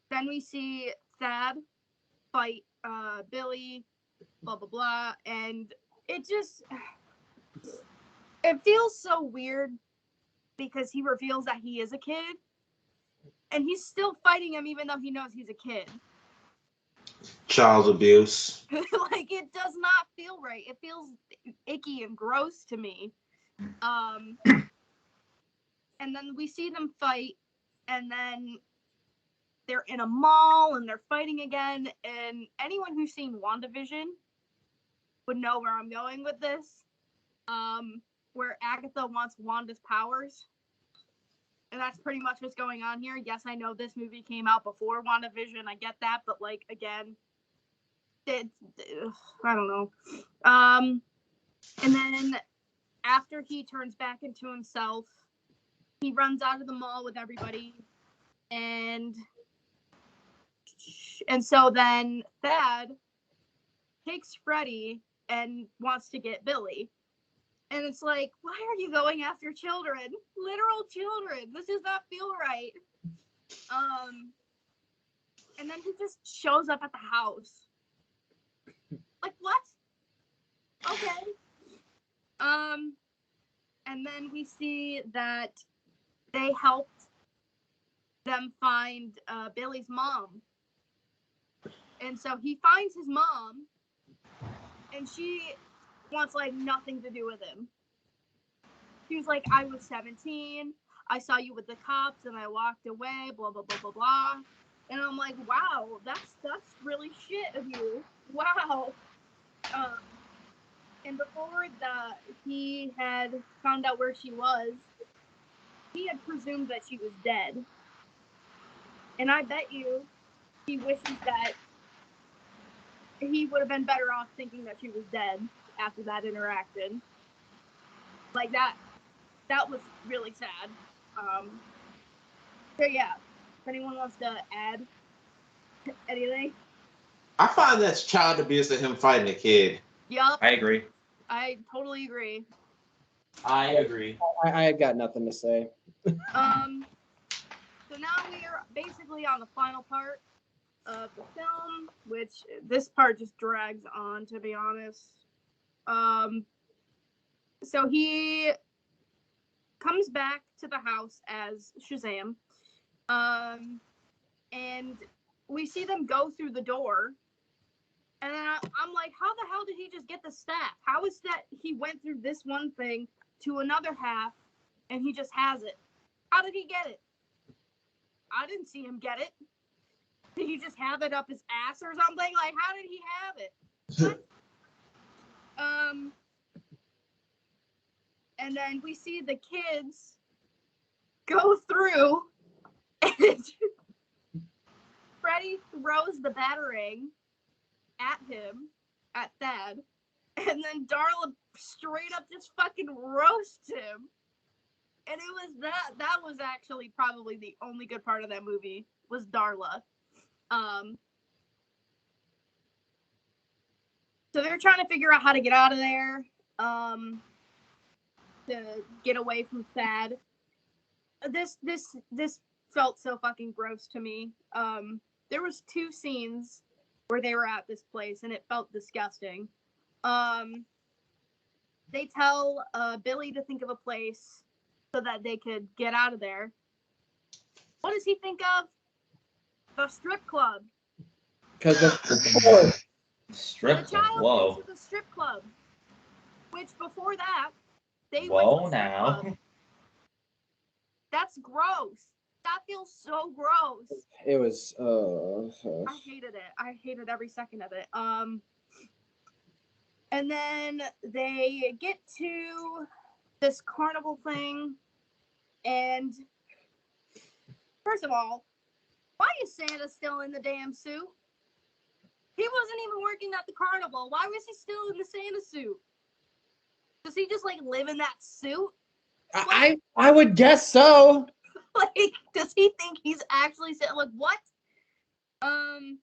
B: Then we see Thad fight Billy, blah blah blah, and it feels so weird because he reveals that he is a kid, and he's still fighting him even though he knows he's a kid.
D: Child abuse.
B: Like, it does not feel right. It feels icky and gross to me. And then we see them fight, and then they're in a mall and they're fighting again. And anyone who's seen WandaVision would know where I'm going with this. Where Agatha wants Wanda's powers. And that's pretty much what's going on here. Yes, I know this movie came out before WandaVision. I get that. But, like, again, I don't know. And then after he turns back into himself, he runs out of the mall with everybody. And so then Thad takes Freddy and wants to get Billy. And it's like, why are you going after children? Literal children. This does not feel right. And then he just shows up at the house. Like, what? Okay. And then we see that they helped them find Billy's mom. And so he finds his mom, and she wants, like, nothing to do with him. She was like, I was 17, I saw you with the cops, and I walked away, blah, blah, blah, blah, blah. And I'm like, wow, that's really shit of you. Wow. And before he had found out where she was, he had presumed that she was dead. And I bet you he wishes that he would have been better off thinking that she was dead after that interaction. Like, that was really sad. So yeah, if anyone wants to add anything.
D: I find that's child abuse of him fighting a kid.
B: Yup.
C: I agree.
B: I totally agree.
C: I agree.
A: I got nothing to say.
B: So now we are basically on the final part of the film, which this part just drags on, to be honest. So he comes back to the house as Shazam, and we see them go through the door, and then I'm like, how the hell did he just get the staff? How is that he went through this one thing to another half, and he just has it? How did he get it? I didn't see him get it. Did he just have it up his ass or something? Like, how did he have it? And then we see the kids go through, and Freddy throws the batarang at him, at Thad, and then Darla straight up just fucking roasts him. And it was that was actually probably the only good part of that movie, was Darla. So they're trying to figure out how to get out of there, to get away from Thad. This felt so fucking gross to me. There was 2 scenes where they were at this place, and it felt disgusting. They tell Billy to think of a place so that they could get out of there. What does he think of? The strip club.
A: Because of
C: Strip
B: The
C: club.
B: child
C: Whoa.
B: thinks of the strip club. Which, before that, they
C: Whoa,
B: went to the strip
C: now.
B: club. That's gross. That feels so gross.
A: it was
B: I hated it. I hated every second of it. And then they get to this carnival thing, and first of all, why is Santa still in the damn suit? He wasn't even working at the carnival. Why was he still in the Santa suit? Does he just, like, live in that suit?
A: I would guess so.
B: Like, does he think he's actually like, what? And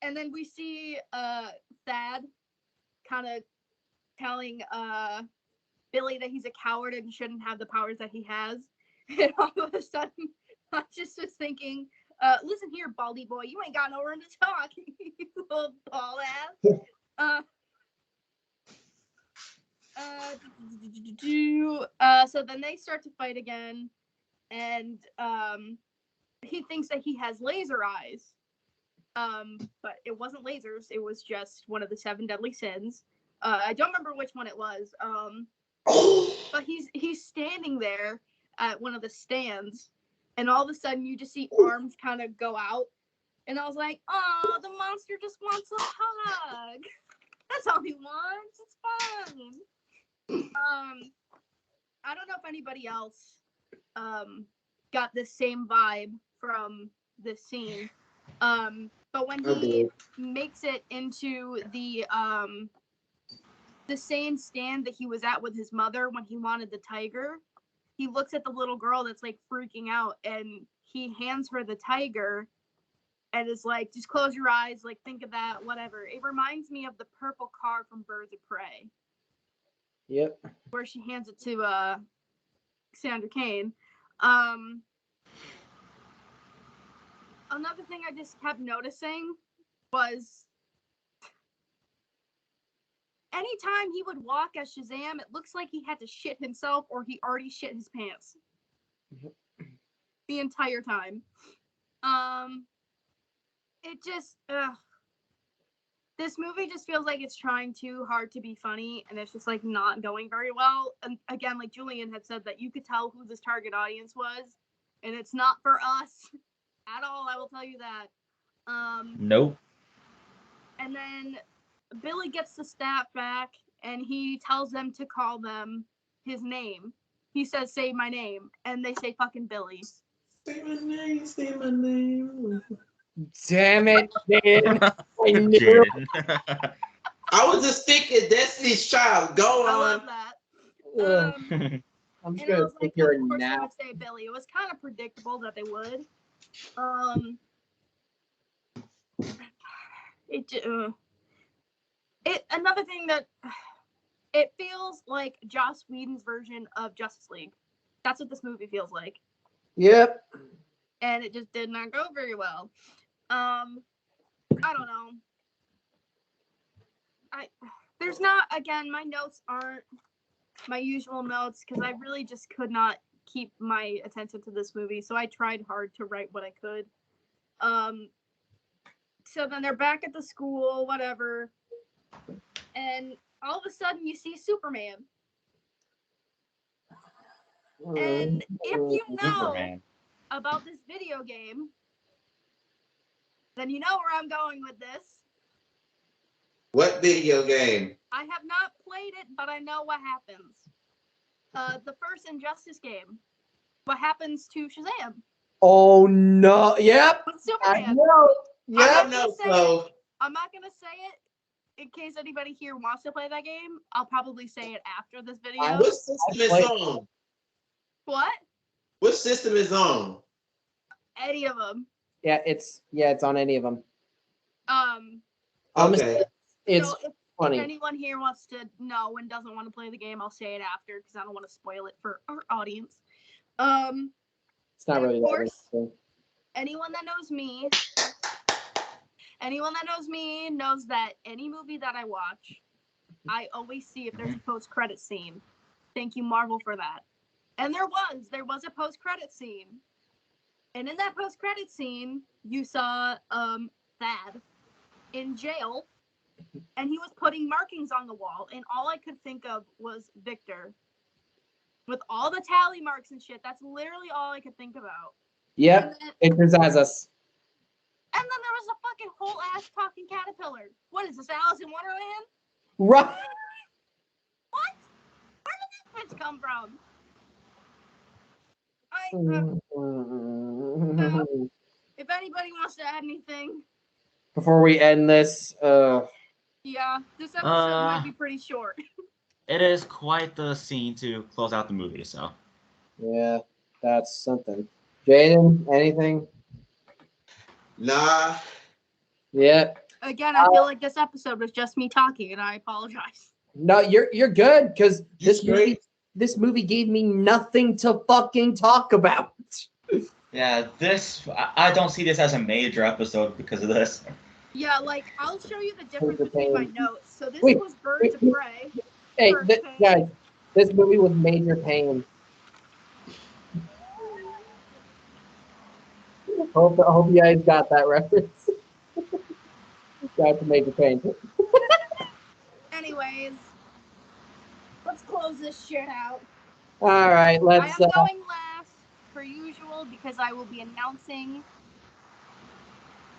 B: then we see Thad kind of telling Billy that he's a coward and shouldn't have the powers that he has. And all of a sudden, I just was thinking Listen here, baldy boy, you ain't got no room to talk, you little ball ass. So then they start to fight again, and he thinks that he has laser eyes. But it wasn't lasers, it was just one of the 7 deadly sins. I don't remember which one it was. But he's standing there at one of the stands, and all of a sudden you just see arms kind of go out, and I was like, oh, the monster just wants a hug. That's all he wants. It's fine. I don't know if anybody else got the same vibe from this scene. But when he makes it into the same stand that he was at with his mother when he wanted the tiger, he looks at the little girl that's like freaking out, and he hands her the tiger and is like, just close your eyes, like think of that, whatever. It reminds me of the purple car from Birds of Prey.
A: Yep.
B: Where she hands it to Sandra Kane. Another thing I just kept noticing was anytime he would walk as Shazam, it looks like he had to shit himself or he already shit his pants. The entire time. It just, this movie just feels like it's trying too hard to be funny, and it's just like not going very well. And again, like Julian had said, that you could tell who this target audience was, and it's not for us at all, I will tell you that.
C: Nope.
B: And then Billy gets the staff back, and he tells them to call them his name. He says, say my name, and they say fucking Billy.
D: Say my name, say my name.
A: Damn it, Jaden. I knew.
C: Jaden.
D: I was just thinking Destiny's Child. Go
B: I
D: on.
B: love that.
A: I'm just
B: And I
A: gonna
B: was
A: take
B: like,
A: your
B: of course they
A: nap.
B: would say Billy. It was kind of predictable that they would. Another thing that it feels like Joss Whedon's version of Justice League. That's what this movie feels like.
A: Yep.
B: And it just did not go very well. I don't know. There's not, again, my notes aren't my usual notes because I really just could not keep my attention to this movie, so I tried hard to write what I could. So then they're back at the school, whatever, and all of a sudden you see Superman. And if you know
C: Superman.
B: about this video game, then you know where I'm going with this.
D: What video game?
B: I have not played it, but I know what happens. The first Injustice game. What happens to Shazam?
A: Oh no! Yep.
B: With
A: I
B: Superman.
A: know.
D: I
A: Yep.
D: don't know, so
B: I'm not gonna say it in case anybody here wants to play that game. I'll probably say it after this video.
D: what system is on?
B: What?
D: What system is on?
B: Any of them.
A: Yeah, it's on any of them.
D: Okay.
A: It's
B: so if
A: funny.
B: anyone here wants to know and doesn't want to play the game, I'll say it after because I don't want to spoil it for our audience.
A: It's not really
B: of
A: that
B: course,
A: interesting.
B: anyone that knows me knows that any movie that I watch, I always see if there's a post-credit scene. Thank you, Marvel, for that. And there was a post-credit scene. And in that post-credit scene, you saw Thad in jail, and he was putting markings on the wall, and all I could think of was Victor. With all the tally marks and shit, that's literally all I could think about.
A: Yep, it pizzazz us.
B: And then there was a fucking whole ass talking caterpillar. What is this, Alice in Wonderland?
A: Right.
B: What? Where did this bitch come from? If anybody wants to add anything.
A: Before we end this,
B: Yeah, this episode might be pretty short.
C: It is quite the scene to close out the movie, so.
A: yeah, that's something. Jaden, anything?
D: Nah.
A: Yep.
B: Again, I feel like this episode was just me talking, and I apologize.
A: No, you're good because this
D: Great.
A: movie gave me nothing to fucking talk about.
C: Yeah, I don't see this as a major episode because of this.
B: Yeah, like I'll show you the difference
A: Major
B: between my
A: pain.
B: notes. So this
A: Wait,
B: was Birds of
A: wait.
B: Prey.
A: Hey,
B: First page.
A: guys, this movie was major pain. Hope you guys got that reference. Got the major pain.
B: Anyways, let's close this shit out.
A: All right,
B: I
A: let's.
B: am going last, per usual, because I will be announcing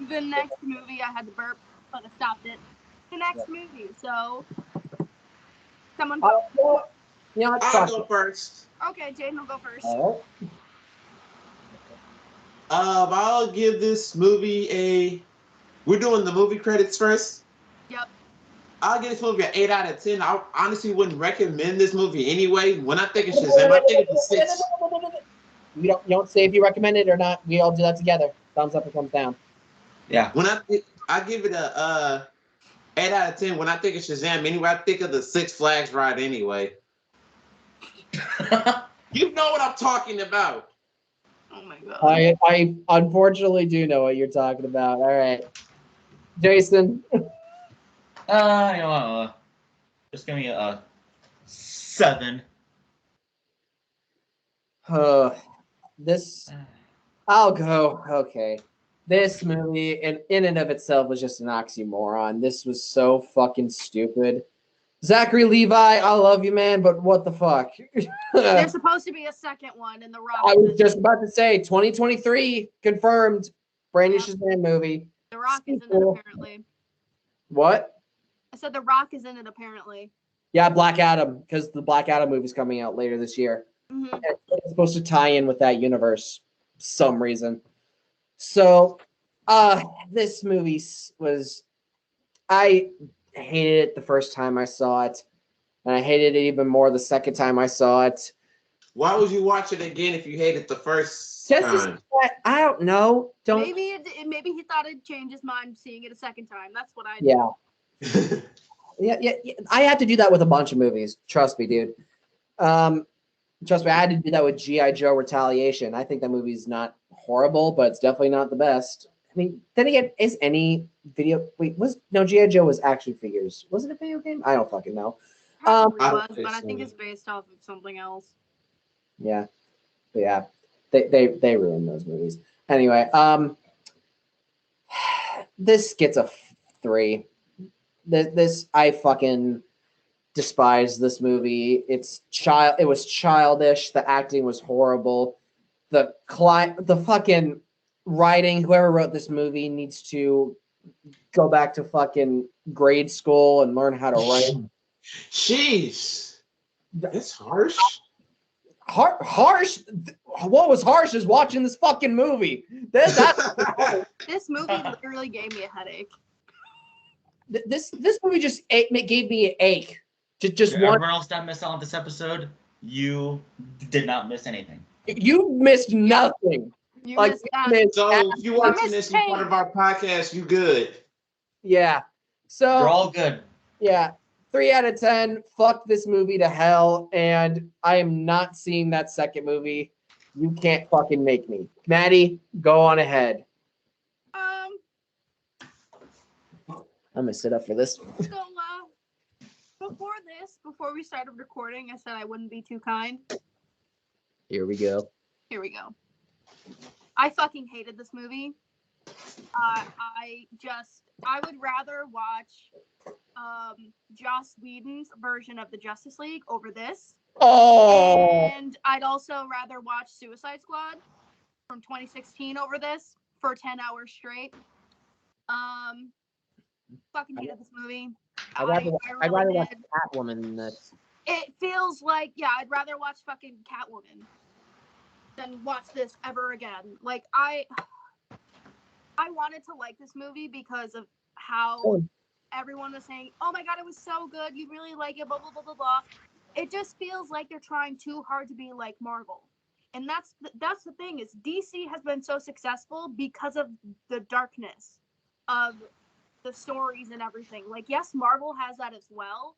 B: the next movie. I had to burp, but I stopped it. The next movie. So, someone go.
A: You know,
D: I'll go first.
B: Okay, Jaden will go first.
A: All right.
D: I'll give this movie a. We're doing the movie credits first.
B: Yep.
D: I'll give this movie an 8 out of 10. I honestly wouldn't recommend this movie anyway. When I think of Shazam, I think it's a 6.
A: You don't say if you recommend it or not. We all do that together. Thumbs up or thumbs down.
C: Yeah.
D: When I give it a 8 out of 10. When I think of Shazam, anyway, I think of the Six Flags ride anyway. You know what I'm talking about.
B: Oh my god.
A: I unfortunately do know what you're talking about. All right, Jason.
C: You know what? Just give me a 7.
A: This I'll go. Okay, this movie in and of itself was just an oxymoron. This was so fucking stupid. Zachary Levi, I love you, man, but what the fuck?
B: There's supposed to be a second one in The Rock.
A: I was just about to say 2023 confirmed. Brand new Shazam movie.
B: The Rock is in it apparently.
A: What?
B: I said The Rock is in it apparently.
A: Yeah, Black Adam, because the Black Adam movie's coming out later this year.
B: Mm-hmm.
A: And it's supposed to tie in with that universe some reason. So, this movie I hated it the first time I saw it, and I hated it even more the second time I saw it.
D: Why would you watch it again if you hated the first
A: Just
D: time?
A: I don't know.
B: Maybe he thought it'd change his mind seeing it a second time. That's what I did.
A: Yeah. I had to do that with a bunch of movies. Trust me, dude. Trust me, I had to do that with G.I. Joe Retaliation. I think that movie's not horrible, but it's definitely not the best. I mean, then again, is any video? Wait, G.I. Joe was action figures. Was it a video game? I don't fucking know.
B: Probably
D: I
B: was,
D: don't
B: but I
D: think
B: think
D: so.
B: it's based off of something else.
A: Yeah. They ruined those movies. Anyway, this gets a 3. This I fucking despise this movie. It was childish. The acting was horrible. The fucking writing, whoever wrote this movie needs to go back to fucking grade school and learn how to write.
D: Jeez. That's harsh.
A: Harsh. What was harsh is watching this fucking movie.
B: This movie literally gave me a headache.
A: This movie just gave me an ache. Just one.
C: Everyone else that missed out on this episode, you did not miss anything.
A: You missed nothing.
B: You missed that.
D: So if you watching this as part of our podcast, you good.
A: Yeah. So
C: You're all good.
A: Yeah. 3 out of 10. Fuck this movie to hell. And I am not seeing that second movie. You can't fucking make me. Maddie, go on ahead. I'm gonna sit up for this.
B: So before we started recording, I said I wouldn't be too kind.
A: Here we go.
B: I fucking hated this movie. I would rather watch Joss Whedon's version of the Justice League over this.
A: Oh.
B: And I'd also rather watch Suicide Squad from 2016 over this for 10 hours straight. Fucking hated this movie.
A: I'd rather watch Catwoman than this.
B: It feels like, I'd rather watch fucking Catwoman than watch this ever again. Like, I wanted to like this movie because of how everyone was saying, oh my god, it was so good, you really like it, blah, blah, blah, blah, blah. It just feels like they're trying too hard to be like Marvel. And that's the thing, is DC has been so successful because of the darkness of the stories and everything. Like, yes, Marvel has that as well,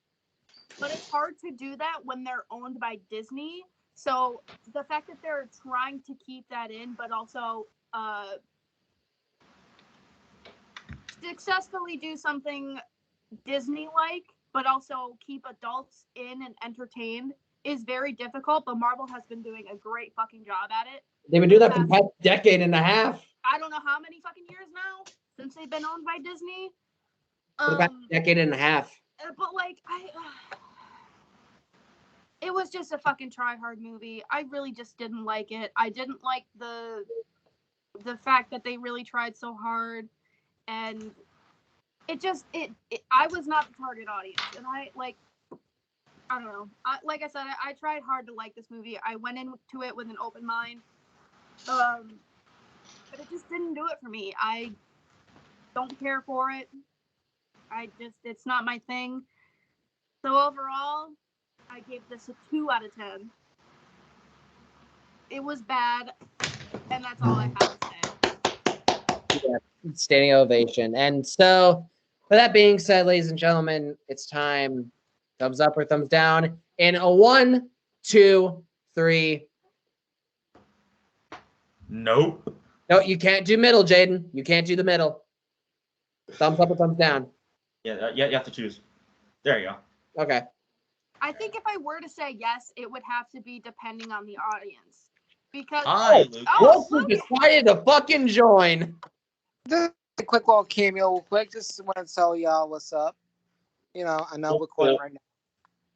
B: but it's hard to do that when they're owned by Disney. So the fact that they're trying to keep that in, but also successfully do something Disney-like, but also keep adults in and entertained is very difficult. But Marvel has been doing a great fucking job at it.
A: They've been doing that for the past decade and a half.
B: I don't know how many fucking years now since they've been owned by Disney.
A: For the past decade and a half.
B: But like it was just a fucking try-hard movie. I really just didn't like it. I didn't like the fact that they really tried so hard, and it I was not the target audience, and I don't know. Like I said, I tried hard to like this movie. I went into it with an open mind, but it just didn't do it for me. I don't care for it. It's not my thing. So overall, I gave this a 2 out of 10. It was bad, and that's all I have to say.
A: Yeah, standing ovation. And so, with that being said, ladies and gentlemen, it's time. Thumbs up or thumbs down. In a 1, 2, 3.
C: Nope.
A: No, you can't do middle, Jaden. You can't do the middle. Thumbs up or thumbs down.
C: Yeah, you have to choose. There you go.
A: Okay.
B: I think if I were to say yes, it would have to be depending on the audience. Because
C: Hi, Lucas.
A: Lucas decided to fucking join.
E: Just a quick little cameo real quick. Just want to tell y'all what's up. You know, I know I'm recording right now.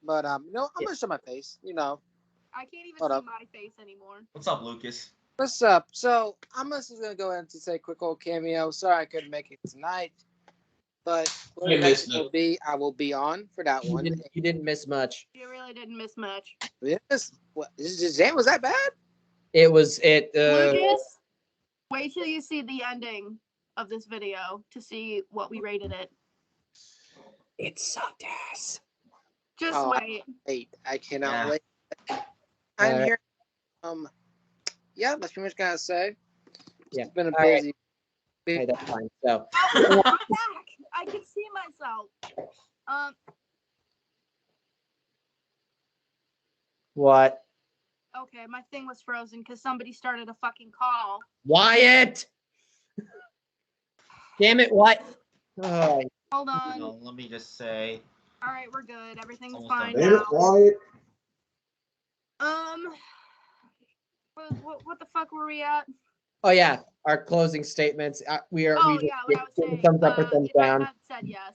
E: But you know, I'm gonna show my face, you know.
B: I can't even
E: Hold
B: see
E: up.
B: my face anymore.
C: What's up, Lucas?
E: What's up? So I'm just gonna go ahead and say a quick little cameo. Sorry I couldn't make it tonight. But
D: You missed
E: next will be I will be on for that one.
A: You didn't miss much.
B: You really didn't miss much.
E: This Shazam was that bad?
A: It was
B: Lucas, wait till you see the ending of this video to see what we rated it.
A: it sucked ass.
B: Just
E: Oh,
B: wait.
E: I cannot
C: Yeah.
E: wait. I'm
A: Alright.
E: here. Yeah, that's pretty much gotta say.
A: Yeah.
E: It's been a
A: Alright.
E: busy.
A: Okay, that's fine. So
B: Oh, I'm back. I can see myself.
A: what?
B: Okay, my thing was frozen because somebody started a fucking call.
A: Wyatt! Damn it, what? Oh,
B: Hold on.
C: Well, let me just say.
B: All right, we're good. Everything's
C: Almost
B: fine
C: done.
B: now.
D: Wyatt.
B: What the fuck were we at?
A: oh yeah, our closing statements. We
B: Oh
A: just
B: yeah, what I was
A: give
B: saying.
A: thumbs up or thumbs
B: If I
A: down.
B: had said yes,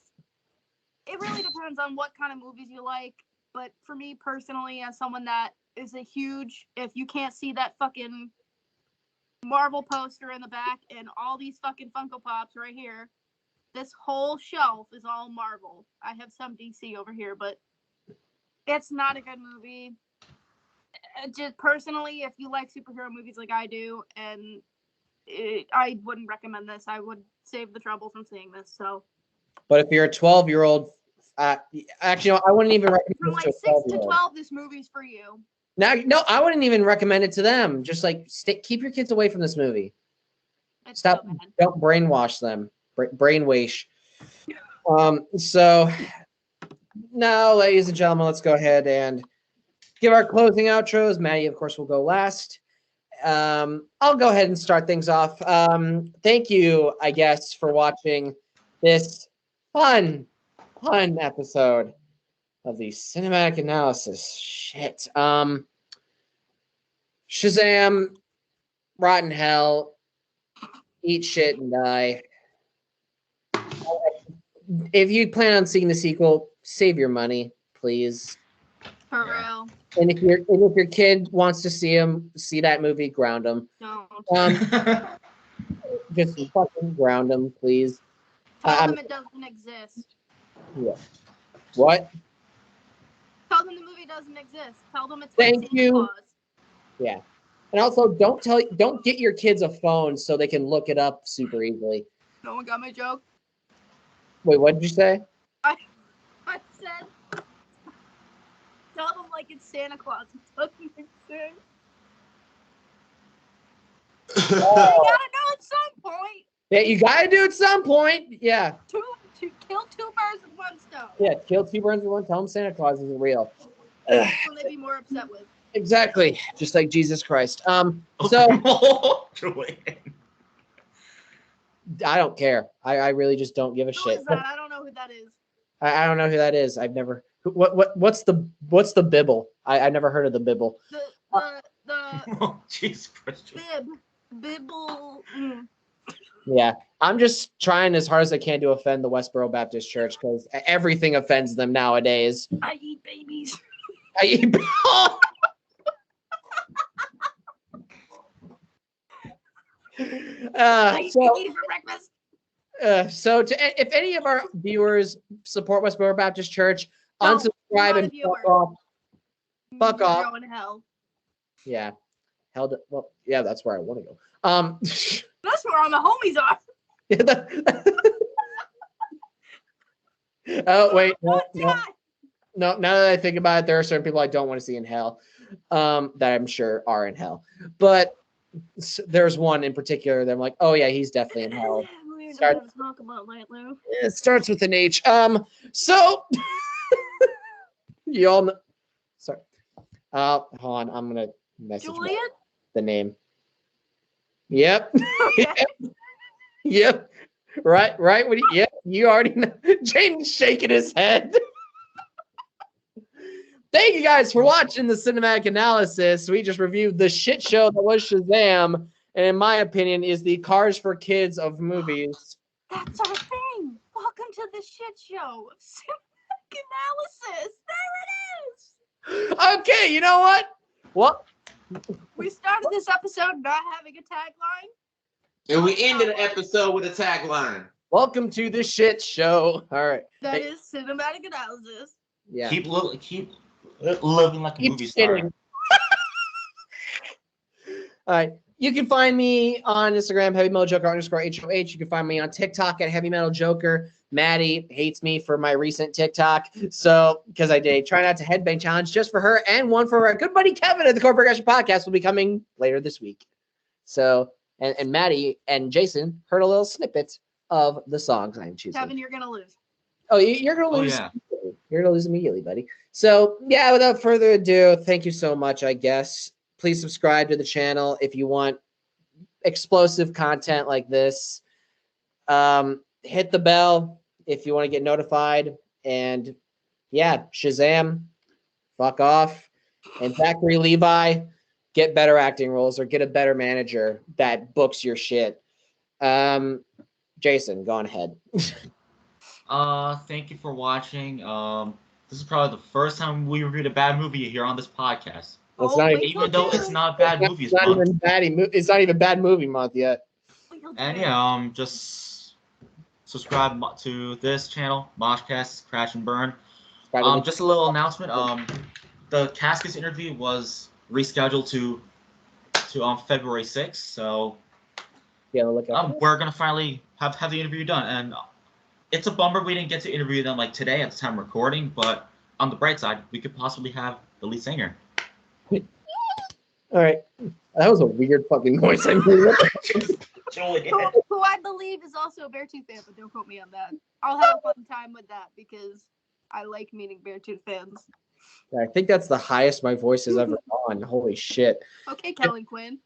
B: it really depends on what kind of movies you like. But for me personally, as someone that is a huge, if you can't see that fucking Marvel poster in the back and all these fucking Funko Pops right here, this whole shelf is all Marvel. I have some DC over here, but it's not a good movie. Just personally, if you like superhero movies like I do, and I wouldn't recommend this. I would save the trouble from seeing this. So
A: But if you're a 12-year-old, actually, no, I wouldn't even recommend
B: from
A: this
B: like
A: to a
B: 6 to
A: 12-year-old.
B: 12, this movie's for you.
A: No, I wouldn't even recommend it to them. Just like keep your kids away from this movie.
B: It's
A: Stop!
B: so bad.
A: Don't brainwash them. Brainwash. So now, ladies and gentlemen, let's go ahead and give our closing outros. Maddie, of course, will go last. I'll go ahead and start things off. Thank you, I guess, for watching this fun episode of the cinematic analysis. Shit. Shazam, rotten hell, eat shit and die. If you plan on seeing the sequel, save your money, please.
B: For
C: Yeah.
B: real.
A: And if your kid wants to see that movie, ground them.
B: Don't.
A: Just fucking ground them, please.
B: Tell them it doesn't exist.
A: Yeah. What?
B: Tell them the movie doesn't exist. Tell them it's
A: Thank
B: like Santa
A: you.
B: Claus.
A: Yeah. And also, don't get your kids a phone so they can look it up super easily.
B: No one got my joke.
A: Wait, what did you say?
B: I said, tell them like it's Santa Claus. It doesn't exist. You gotta know at some point.
A: Yeah, you gotta do it at some point. Yeah.
B: To kill 2 birds with 1 stone.
A: Yeah, kill 2 birds with 1 stone. Santa Claus isn't real.
B: Which one they'd be more upset with?
A: Exactly. Just like Jesus Christ. So
C: Julian.
A: I don't care. I really just don't give a
B: Who
A: shit.
B: is that? I don't know who that is.
A: I don't know who that is. I've never. What's the Bibble? I never heard of the Bibble.
B: The
C: Oh, Jesus Christ.
B: Bibble.
A: Yeah, I'm just trying as hard as I can to offend the Westboro Baptist Church because everything offends them nowadays.
B: I eat babies.
A: I eat.
B: I eat
A: So
B: babies for breakfast.
A: If any of our viewers support Westboro Baptist Church,
B: No,
A: unsubscribe
B: not a
A: and
B: viewer.
A: fuck off. Fuck
B: You're
A: off.
B: going to hell.
A: Yeah, well, yeah, that's where I want to go.
B: That's where all my homies are.
A: Oh wait, no.
B: Time.
A: Now that I think about it, there are certain people I don't want to see in hell, that I'm sure are in hell. But there's one in particular that I'm like, oh yeah, he's definitely in hell.
B: We're not
A: Start-
B: gonna talk about that, Lou.
A: It starts with an H. So you all know. Sorry. Hold on, I'm gonna message
B: Julian?
A: the name. Yep.
B: Okay.
A: Yep. Right. Yep. You already know. Jaden's shaking his head. Thank you guys for watching the cinematic analysis. We just reviewed the shit show that was Shazam, and in my opinion, is the Cars for Kids of movies.
B: That's our thing. Welcome to the shit show of cinematic analysis. There it is.
A: Okay, you know what? Well,
B: We started this episode not having a tagline.
D: And we ended the episode with a tagline.
A: welcome to the shit show. All right.
B: That
A: Hey,
B: is cinematic analysis.
A: yeah.
C: Keep living like a
A: Keep
C: movie star.
A: shitting. All right. You can find me on Instagram, HeavyMetalJoker_HOH. You can find me on TikTok at Heavy Metal Joker. Maddie hates me for my recent TikTok. So, because I did a try not to headbang challenge just for her and one for our good buddy Kevin at the Corporate Progression Podcast will be coming later this week. So, and Maddie and Jason heard a little snippet of the songs I'm choosing.
B: Kevin, you're gonna lose.
A: Oh, you're going to
C: Oh,
A: lose.
C: yeah.
A: You're going to lose immediately, buddy. So, yeah, without further ado, thank you so much, I guess. Please subscribe to the channel if you want explosive content like this. Hit the bell if you want to get notified. And, yeah, Shazam, fuck off. And Zachary Levi, get better acting roles or get a better manager that books your shit. Jason, go on ahead.
C: Thank you for watching. This is probably the first time we reviewed a bad movie here on this podcast.
A: Well, it's not
B: wait
C: Even
B: till
C: though it's
B: June.
C: not bad movies
A: It's not
C: month.
A: it's not even bad movie month yet.
B: Wait till
C: And
B: June.
C: yeah, just subscribe to this channel, Moshcast Crash and Burn. Just a little announcement. The Caskets interview was rescheduled to February 6th, so
A: Yeah, look up.
C: we're gonna finally have the interview done. And it's a bummer we didn't get to interview them like today at the time of recording, but on the bright side, we could possibly have the lead singer.
A: All right, that was a weird fucking voice. I made.
B: Who I believe is also a Beartooth fan, but don't quote me on that. I'll have a fun time with that because I like meeting Beartooth fans.
A: I think that's the highest my voice has ever gone. Holy shit!
B: Okay, Kellen Quinn.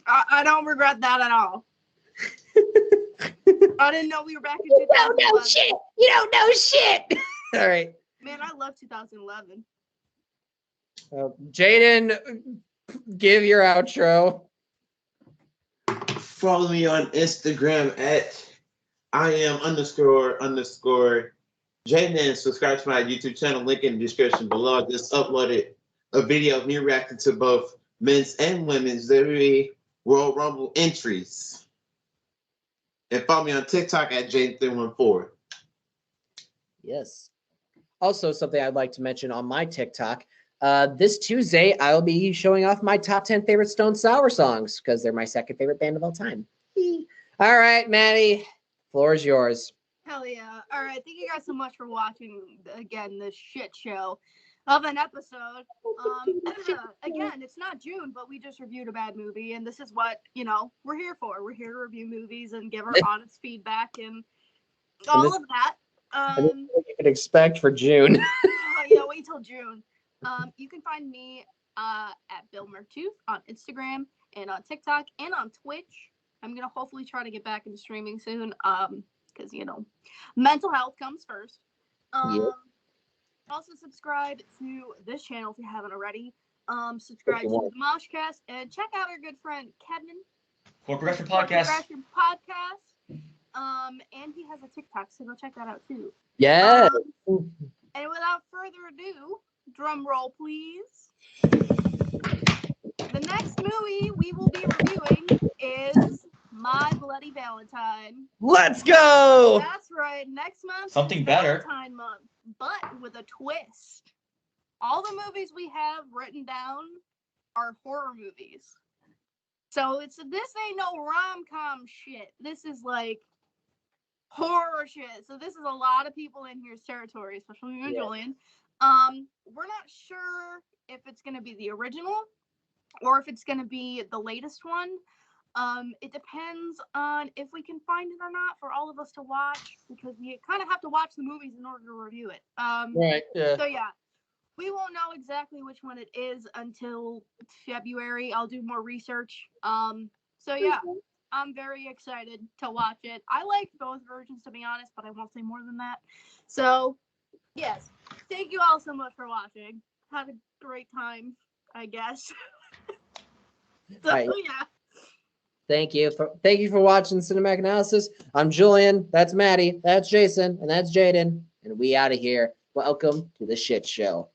B: I don't regret that at all. I didn't know we were back in 2011.
A: shit. You don't know shit. All right,
B: Man, I love 2011.
A: Jaden, give your outro.
D: Follow me on Instagram at @IAM__ Jaden. Subscribe to my YouTube channel, link in the description below. I just uploaded a video of me reacting to both men's and women's WWE Royal Rumble entries. And follow me on TikTok at Jaden314.
A: Yes. Also, something I'd like to mention on my TikTok. This Tuesday, I'll be showing off my top 10 favorite Stone Sour songs because they're my second favorite band of all time. All right, Maddie, floor is yours.
B: Hell yeah. All right. Thank you guys so much for watching, again, this shit show of an episode. Again, it's not June, but we just reviewed a bad movie, and this is what, we're here for. We're here to review movies and give our honest feedback and all of that.
A: What you can expect for June.
B: Yeah, wait till June. You can find me at Bill Mertooth on Instagram and on TikTok and on Twitch. I'm gonna hopefully try to get back into streaming soon. Because mental health comes first.
A: Yep.
B: Also subscribe to this channel if you haven't already. Subscribe to the Moshcast and check out our good friend Kevin.
C: For Progression Podcast.
B: Progression Podcast. And he has a TikTok, so go check that out too.
A: Yeah.
B: And without further ado, drum roll, please. The next movie we will be reviewing is My Bloody Valentine.
A: Let's go.
B: That's right. Next month,
C: Something better.
B: Valentine month, but with a twist. All the movies we have written down are horror movies. So this ain't no rom-com shit. This is like horror shit. So this is a lot of people in here's territory, especially you and Julian. We're not sure if it's gonna be the original or if it's gonna be the latest one. It depends on if we can find it or not for all of us to watch, because we kind of have to watch the movies in order to review it.
A: Right. Yeah.
B: So yeah, we won't know exactly which one it is until February. I'll do more research. So yeah, I'm very excited to watch it. I liked both versions, to be honest, but I won't say more than that. So yes, thank you all so much for watching. Had a great time, I guess. So
A: Right.
B: yeah.
A: Thank you for watching Cinematic Analysis. I'm Julian. That's Maddie. That's Jason. And that's Jaden. And we out of here. Welcome to the shit show.